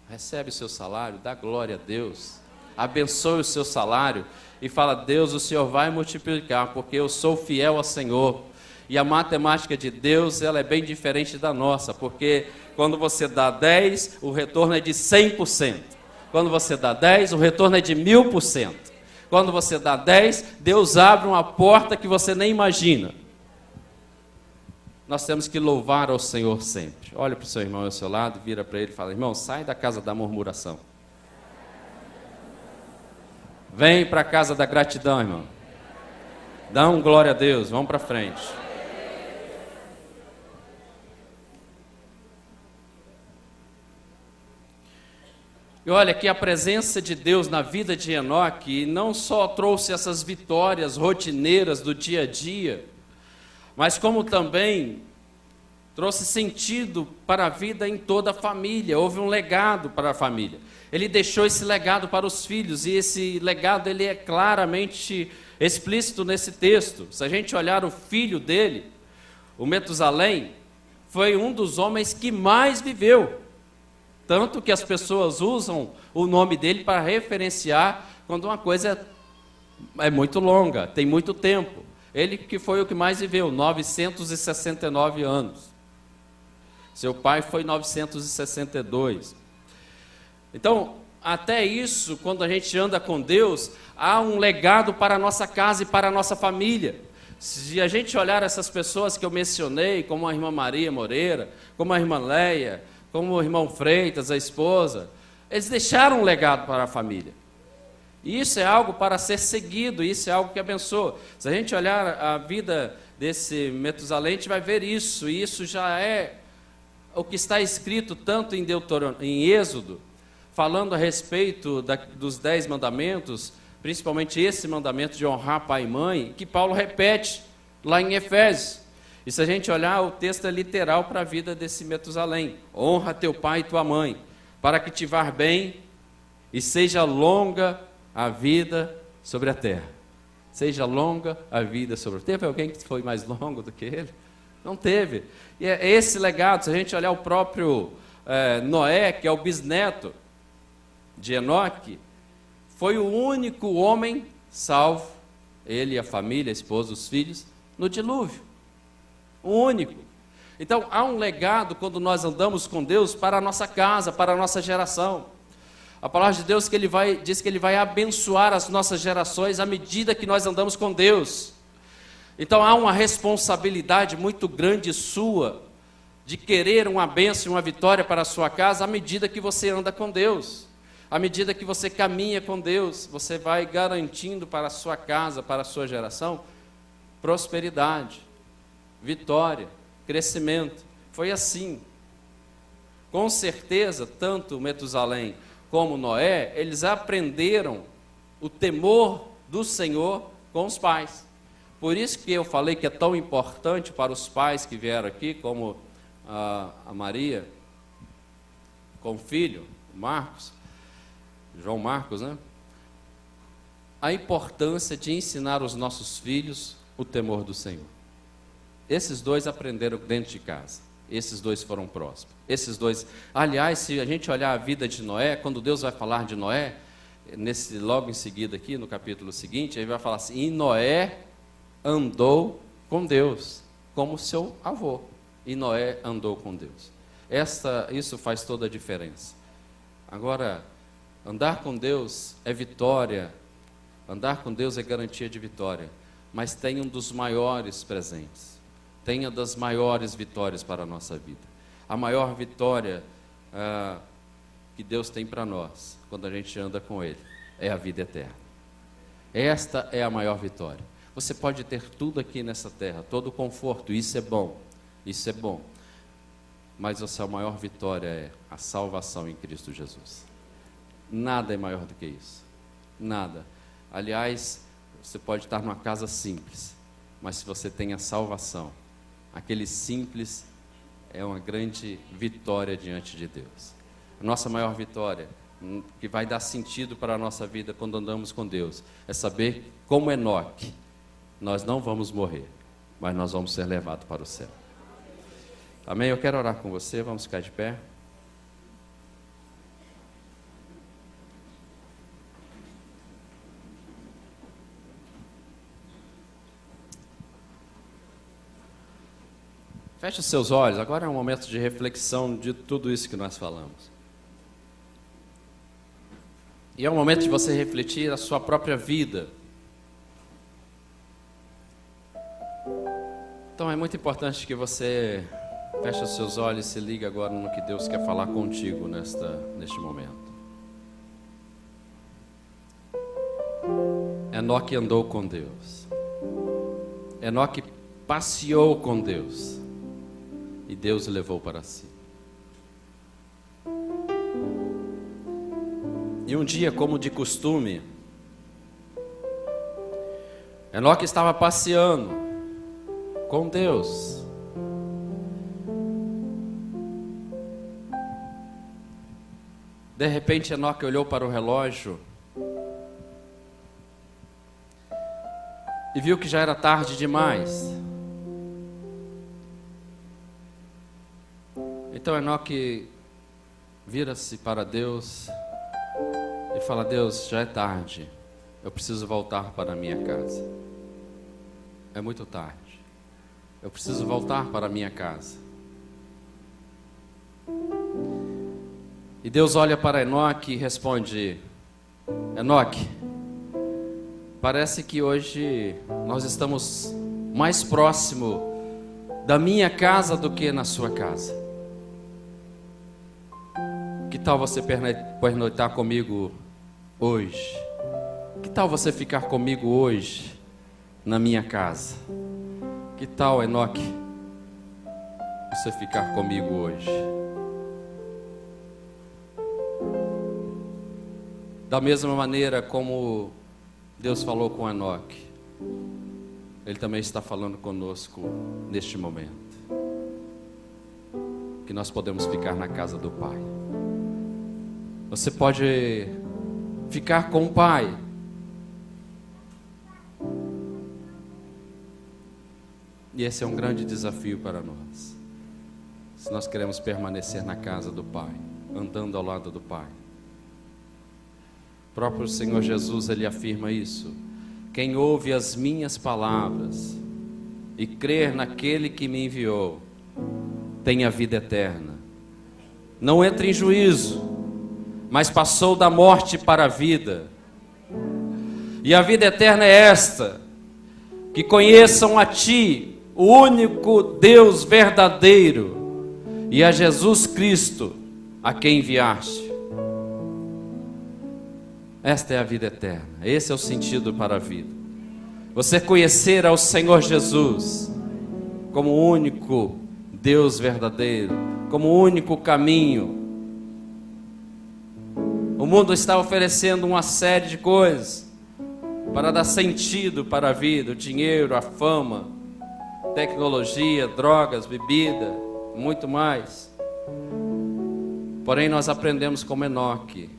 Recebe o seu salário, dá glória a Deus, abençoe o seu salário e fala, Deus, o Senhor vai multiplicar, porque eu sou fiel ao Senhor. E a matemática de Deus, ela é bem diferente da nossa, porque quando você dá 10, o retorno é de 100%. Quando você dá 10, o retorno é de 1000%. Quando você dá 10, Deus abre uma porta que você nem imagina. Nós temos que louvar ao Senhor sempre. Olha para o seu irmão ao seu lado, vira para ele e fala, irmão, sai da casa da murmuração. Vem para a casa da gratidão, irmão. Dá um glória a Deus, vamos para frente. E olha que a presença de Deus na vida de Enoque não só trouxe essas vitórias rotineiras do dia a dia, mas como também trouxe sentido para a vida em toda a família. Houve um legado para a família. Ele deixou esse legado para os filhos, e esse legado ele é claramente explícito nesse texto. Se a gente olhar o filho dele, o Metusalém, foi um dos homens que mais viveu. Tanto que as pessoas usam o nome dele para referenciar quando uma coisa é muito longa, tem muito tempo. Ele que foi o que mais viveu, 969 anos. Seu pai foi 962. Então, até isso, quando a gente anda com Deus, há um legado para a nossa casa e para a nossa família. Se a gente olhar essas pessoas que eu mencionei, como a irmã Maria Moreira, como a irmã Leia, como o irmão Freitas, a esposa, eles deixaram um legado para a família. E isso é algo para ser seguido, isso é algo que abençoa. Se a gente olhar a vida desse Metusalém, a gente vai ver isso, e isso já é o que está escrito tanto em Êxodo, falando a respeito dos 10 mandamentos, principalmente esse mandamento de honrar pai e mãe, que Paulo repete lá em Efésios. E se a gente olhar, o texto é literal para a vida desse Metusalém. Honra teu pai e tua mãe, para que te vá bem e seja longa a vida sobre a terra. Seja longa a vida sobre a terra. Teve alguém que foi mais longo do que ele? Não teve. E é esse legado, se a gente olhar o próprio Noé, que é o bisneto de Enoque, foi o único homem salvo, ele, a família, a esposa, os filhos, no dilúvio. O único. Então, há um legado quando nós andamos com Deus para a nossa casa, para a nossa geração. A palavra de Deus diz que Ele vai abençoar as nossas gerações à medida que nós andamos com Deus. Então, há uma responsabilidade muito grande sua de querer uma bênção e uma vitória para a sua casa à medida que você anda com Deus. À medida que você caminha com Deus, você vai garantindo para a sua casa, para a sua geração, prosperidade, vitória, crescimento. Foi assim. Com certeza, tanto Metusalém como Noé, eles aprenderam o temor do Senhor com os pais. Por isso que eu falei que é tão importante para os pais que vieram aqui, como a Maria, com o filho, Marcos, João Marcos, né? A importância de ensinar os nossos filhos o temor do Senhor. Esses dois aprenderam dentro de casa. Esses dois foram prósperos. Esses dois, aliás, se a gente olhar a vida de Noé, quando Deus vai falar de Noé, logo em seguida aqui, no capítulo seguinte, ele vai falar assim, e Noé andou com Deus, como seu avô. E Noé andou com Deus. Isso faz toda a diferença. Agora, andar com Deus é vitória, andar com Deus é garantia de vitória, mas tem um dos maiores presentes. Tenha das maiores vitórias para a nossa vida. A maior vitória que Deus tem para nós, quando a gente anda com Ele, é a vida eterna. Esta é a maior vitória. Você pode ter tudo aqui nessa terra, todo o conforto, isso é bom, mas a sua maior vitória é a salvação em Cristo Jesus. Nada é maior do que isso. Nada. Aliás, você pode estar numa casa simples, mas se você tem a salvação, aquele simples é uma grande vitória diante de Deus. A nossa maior vitória, que vai dar sentido para a nossa vida quando andamos com Deus, é saber, como Enoque, nós não vamos morrer, mas nós vamos ser levados para o céu. Amém? Eu quero orar com você, vamos ficar de pé. Feche os seus olhos, agora é um momento de reflexão de tudo isso que nós falamos. E é um momento de você refletir a sua própria vida. Então é muito importante que você feche os seus olhos e se ligue agora no que Deus quer falar contigo neste momento. Enoque andou com Deus. Enoque passeou com Deus. E Deus o levou para si. E um dia, como de costume, Enoque estava passeando com Deus. De repente, Enoque olhou para o relógio e viu que já era tarde demais. Então Enoque vira-se para Deus e fala: Deus, já é tarde, eu preciso voltar para a minha casa. É muito tarde, eu preciso voltar para a minha casa. E Deus olha para Enoque e responde: Enoque, parece que hoje nós estamos mais próximo da minha casa do que na sua casa. Que tal você pernoitar comigo hoje? Que tal você ficar comigo hoje na minha casa? Que tal, Enoque, você ficar comigo hoje? Da mesma maneira como Deus falou com Enoque, Ele também está falando conosco neste momento. Que nós podemos ficar na casa do Pai. Você pode ficar com o Pai. E esse é um grande desafio para nós. Se nós queremos permanecer na casa do Pai, andando ao lado do Pai. O próprio Senhor Jesus, Ele afirma isso. Quem ouve as minhas palavras e crer naquele que me enviou, tem a vida eterna. Não entra em juízo, mas passou da morte para a vida. E a vida eterna é esta: que conheçam a Ti, o único Deus verdadeiro, e a Jesus Cristo, a quem enviaste. Esta é a vida eterna, esse é o sentido para a vida. Você conhecer ao Senhor Jesus como o único Deus verdadeiro, como o único caminho. O mundo está oferecendo uma série de coisas para dar sentido para a vida: o dinheiro, a fama, tecnologia, drogas, bebida, muito mais. Porém, nós aprendemos como Enoque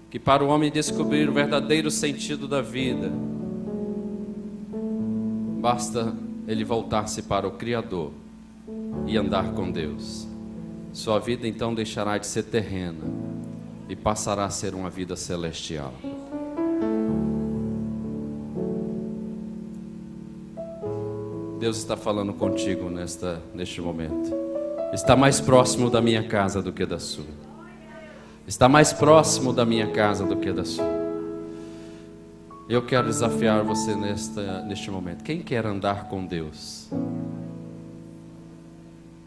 que para o homem descobrir o verdadeiro sentido da vida, basta ele voltar-se para o Criador e andar com Deus. Sua vida então deixará de ser terrena e passará a ser uma vida celestial. Deus está falando contigo neste momento. Está mais próximo da minha casa do que da sua. Está mais próximo da minha casa do que da sua. Eu quero desafiar você neste momento. Quem quer andar com Deus?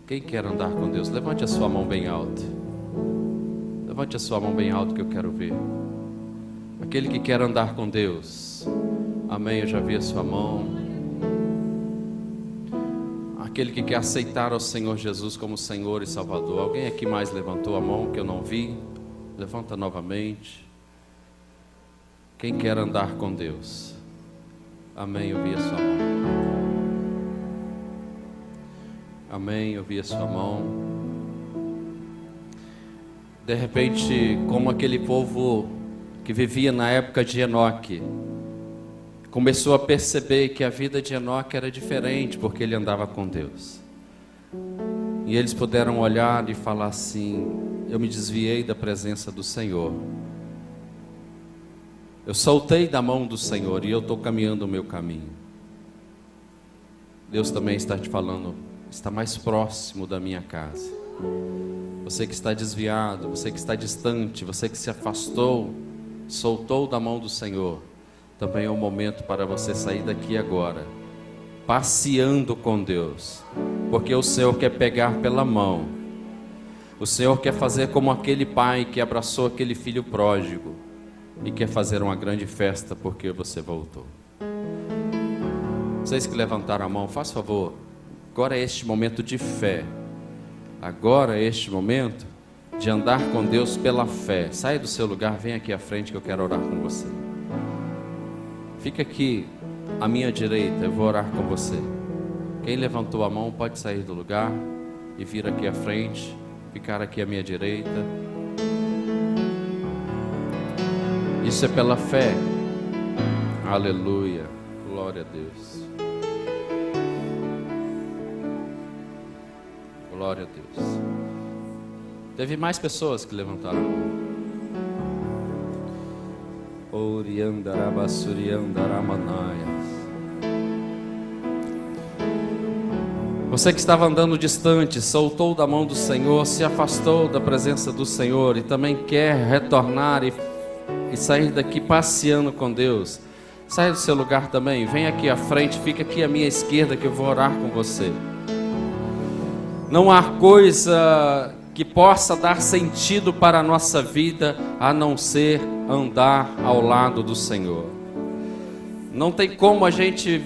Quem quer andar com Deus? Levante a sua mão bem alta. Levante a sua mão bem alta que eu quero ver. Aquele que quer andar com Deus. Amém, eu já vi a sua mão. aquele que quer aceitar ao Senhor Jesus como Senhor e Salvador. Alguém aqui mais levantou a mão que eu não vi? Levanta novamente. Quem quer andar com Deus? Amém, eu vi a sua mão. Amém, eu vi a sua mão. De repente, como aquele povo que vivia na época de Enoque, começou a perceber que a vida de Enoque era diferente, porque ele andava com Deus. E eles puderam olhar e falar assim: eu me desviei da presença do Senhor. Eu soltei da mão do Senhor e eu estou caminhando o meu caminho. Deus também está te falando: está mais próximo da minha casa. Você que está desviado, você que está distante, você que se afastou, soltou da mão do Senhor, também é um momento para você sair daqui agora, passeando com Deus, porque o Senhor quer pegar pela mão. O Senhor quer fazer como aquele pai que abraçou aquele filho pródigo e quer fazer uma grande festa porque você voltou. Vocês que levantaram a mão, faz favor, agora é este momento de fé. Agora é este momento de andar com Deus pela fé. Sai do seu lugar, vem aqui à frente que eu quero orar com você. Fica aqui à minha direita, eu vou orar com você. Quem levantou a mão pode sair do lugar e vir aqui à frente, ficar aqui à minha direita. Isso é pela fé. Aleluia, glória a Deus. Glória a Deus. Teve mais pessoas que levantaram a mão. Você que estava andando distante, soltou da mão do Senhor, se afastou da presença do Senhor e também quer retornar e sair daqui passeando com Deus. Sai do seu lugar também, vem aqui à frente, fica aqui à minha esquerda que eu vou orar com você. Não há coisa que possa dar sentido para a nossa vida a não ser andar ao lado do Senhor. Não tem como a gente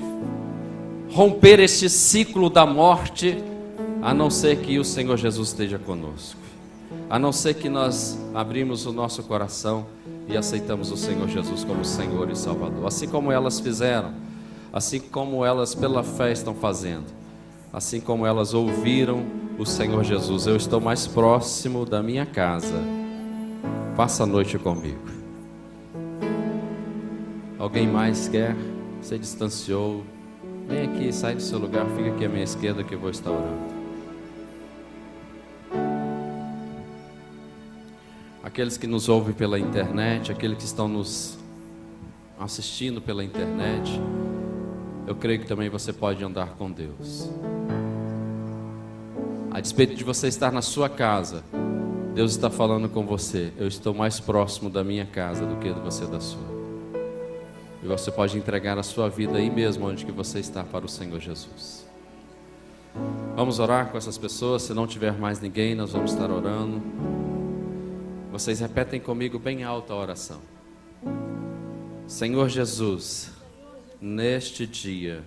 romper este ciclo da morte a não ser que o Senhor Jesus esteja conosco, a não ser que nós abrimos o nosso coração e aceitamos o Senhor Jesus como Senhor e Salvador, assim como elas fizeram, assim como elas pela fé estão fazendo, assim como elas ouviram o Senhor Jesus. Eu estou mais próximo da minha casa, passa a noite comigo. Alguém mais quer? Você distanciou? Vem aqui, sai do seu lugar, fica aqui à minha esquerda que eu vou estar orando. Aqueles que nos ouvem pela internet, aqueles que estão nos assistindo pela internet, eu creio que também você pode andar com Deus. A despeito de você estar na sua casa, Deus está falando com você: eu estou mais próximo da minha casa do que de você da sua. E você pode entregar a sua vida aí mesmo onde que você está para o Senhor Jesus. Vamos orar com essas pessoas. Se não tiver mais ninguém, nós vamos estar orando. Vocês repetem comigo bem alto a oração. Senhor Jesus, neste dia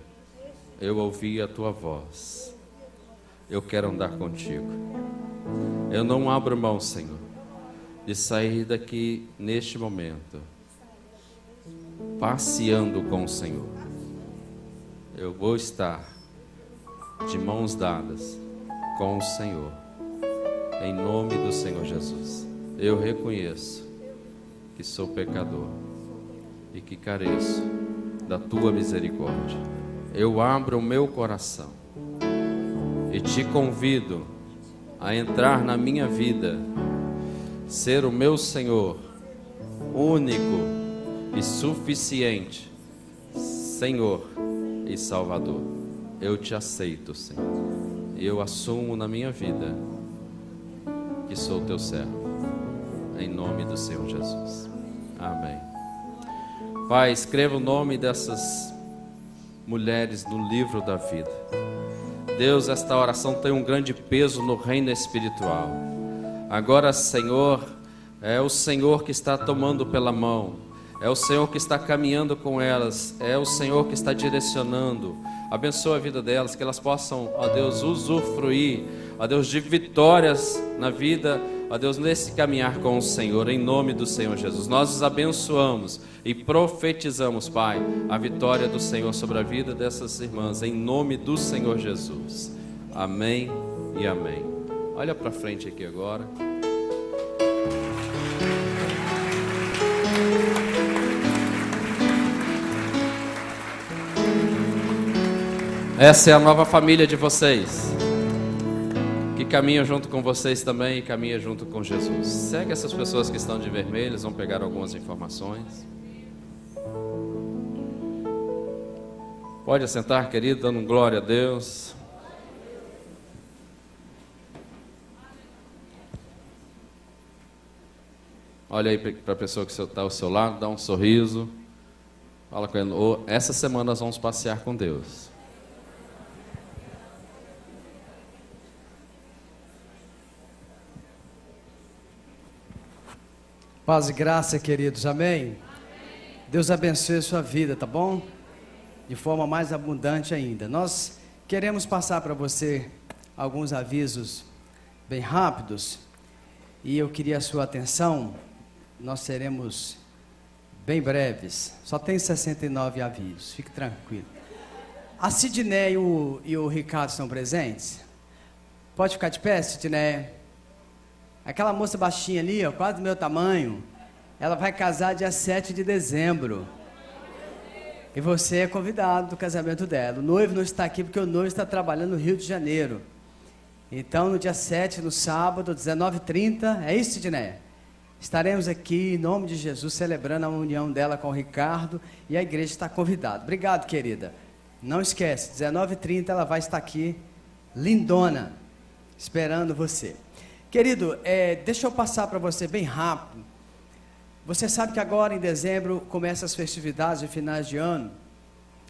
eu ouvi a tua voz. Eu quero andar contigo. Eu não abro mão, Senhor, de sair daqui neste momento passeando com o Senhor. Eu vou estar de mãos dadas com o Senhor, em nome do Senhor Jesus. Eu reconheço que sou pecador e que careço da tua misericórdia. Eu abro o meu coração e te convido a entrar na minha vida, ser o meu Senhor, único e suficiente Senhor e Salvador. Eu te aceito, Senhor. Eu assumo na minha vida que sou teu servo, em nome do Senhor Jesus. Amém. Pai, escreva o nome dessas mulheres no livro da vida. Deus, esta oração tem um grande peso no reino espiritual. Agora, Senhor, é o Senhor que está tomando pela mão. É o Senhor que está caminhando com elas, é o Senhor que está direcionando. Abençoa a vida delas, que elas possam, ó Deus, usufruir, ó Deus, de vitórias na vida, ó Deus, nesse caminhar com o Senhor, em nome do Senhor Jesus. Nós os abençoamos e profetizamos, Pai, a vitória do Senhor sobre a vida dessas irmãs, em nome do Senhor Jesus. Amém e amém. Olha para frente aqui agora. Essa é a nova família de vocês, que caminha junto com vocês também e caminha junto com Jesus. Segue essas pessoas que estão de vermelho, eles vão pegar algumas informações. Pode assentar, querido, dando glória a Deus. Olha aí para a pessoa que está ao seu lado, dá um sorriso. Fala com ele, essa semana nós vamos passear com Deus.
Paz e graça, queridos, amém? Amém. Deus abençoe a sua vida, tá bom? De forma mais abundante ainda. Nós queremos passar para você alguns avisos bem rápidos e eu queria a sua atenção. Nós seremos bem breves, só tem 69 avisos, fique tranquilo. A Sidney e o Ricardo estão presentes? Pode ficar de pé, Sidney? Aquela moça baixinha ali, ó, quase do meu tamanho, ela vai casar dia 7 de dezembro. E você é convidado do casamento dela. O noivo não está aqui porque o noivo está trabalhando no Rio de Janeiro. Então, no dia 7, no sábado, 19h30, é isso, Sidney? Estaremos aqui, em nome de Jesus, celebrando a união dela com o Ricardo e a igreja está convidada. Obrigado, querida. Não esquece, 19h30 ela vai estar aqui, lindona, esperando você. Querido, deixa eu passar para você bem rápido. Você sabe que agora em dezembro começam as festividades de finais de ano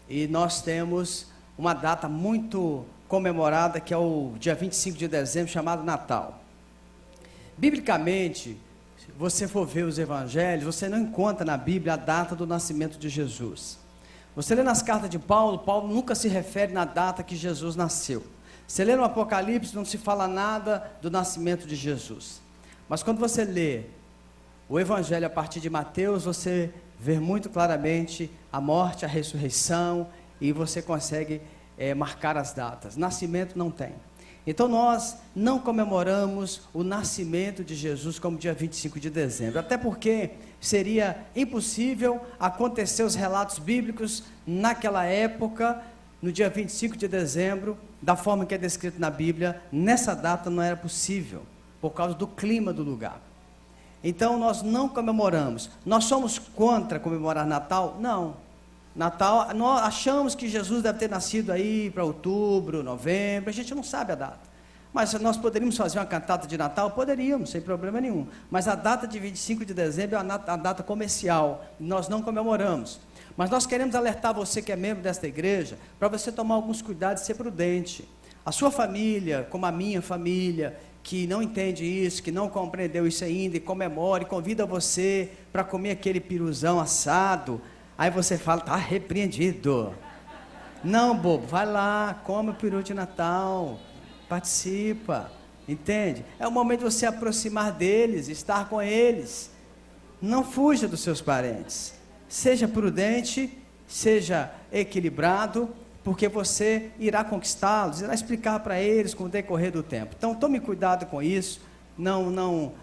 e nós temos uma data muito comemorada que é o dia 25 de dezembro, chamado Natal. Biblicamente, se você for ver os evangelhos, você não encontra na Bíblia a data do nascimento de Jesus. Você lê nas cartas de Paulo, Paulo nunca se refere na data que Jesus nasceu. Você lê no Apocalipse, não se fala nada do nascimento de Jesus. Mas quando você lê o Evangelho a partir de Mateus, você vê muito claramente a morte, a ressurreição, e você consegue marcar as datas. Nascimento não tem. Então nós não comemoramos o nascimento de Jesus como dia 25 de dezembro, até porque seria impossível acontecer os relatos bíblicos naquela época, no dia 25 de dezembro, da forma que é descrito na Bíblia. Nessa data não era possível, por causa do clima do lugar. Então nós não comemoramos. Nós somos contra comemorar Natal? Não. Natal, nós achamos que Jesus deve ter nascido aí para outubro, novembro, a gente não sabe a data. Mas nós poderíamos fazer uma cantata de Natal? Poderíamos, sem problema nenhum. Mas a data de 25 de dezembro é a data comercial, nós não comemoramos. Mas nós queremos alertar você que é membro desta igreja, para você tomar alguns cuidados e ser prudente. A sua família, como a minha família, que não entende isso, que não compreendeu isso ainda, e comemora, e convida você para comer aquele piruzão assado, aí você fala, está repreendido. Não, bobo, vai lá, come o peru de Natal, participa, entende? É o momento de você aproximar deles, estar com eles. Não fuja dos seus parentes. Seja prudente, seja equilibrado, porque você irá conquistá-los, irá explicar para eles com o decorrer do tempo. Então tome cuidado com isso, não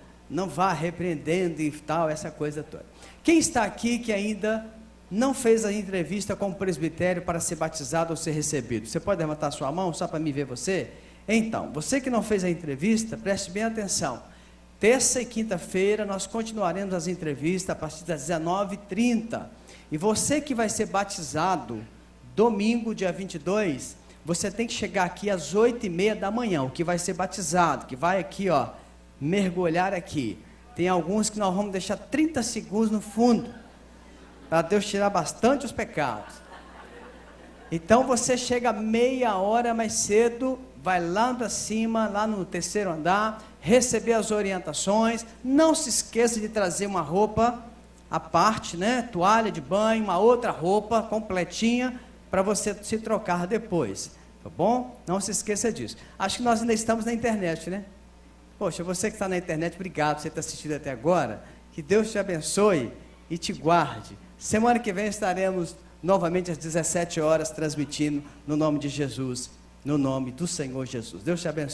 vá repreendendo e tal, essa coisa toda. Quem está aqui que ainda não fez a entrevista com o presbitério para ser batizado ou ser recebido? Você pode levantar sua mão só para me ver você? Então, você que não fez a entrevista, preste bem atenção. Terça e quinta-feira nós continuaremos as entrevistas a partir das 19h30. E você que vai ser batizado domingo, dia 22, você tem que chegar aqui às 8h30 da manhã, o que vai ser batizado, que vai aqui, ó, mergulhar aqui. Tem alguns que nós vamos deixar 30 segundos no fundo, para Deus tirar bastante os pecados. Então você chega meia hora mais cedo, vai lá para cima, lá no terceiro andar, receber as orientações. Não se esqueça de trazer uma roupa à parte, né? Toalha de banho, uma outra roupa completinha para você se trocar depois, tá bom? Não se esqueça disso. Acho que nós ainda estamos na internet, né? Poxa, você que está na internet, obrigado por você ter assistido até agora. Que Deus te abençoe e te guarde. Semana que vem estaremos novamente às 17 horas transmitindo no nome de Jesus, no nome do Senhor Jesus. Deus te abençoe.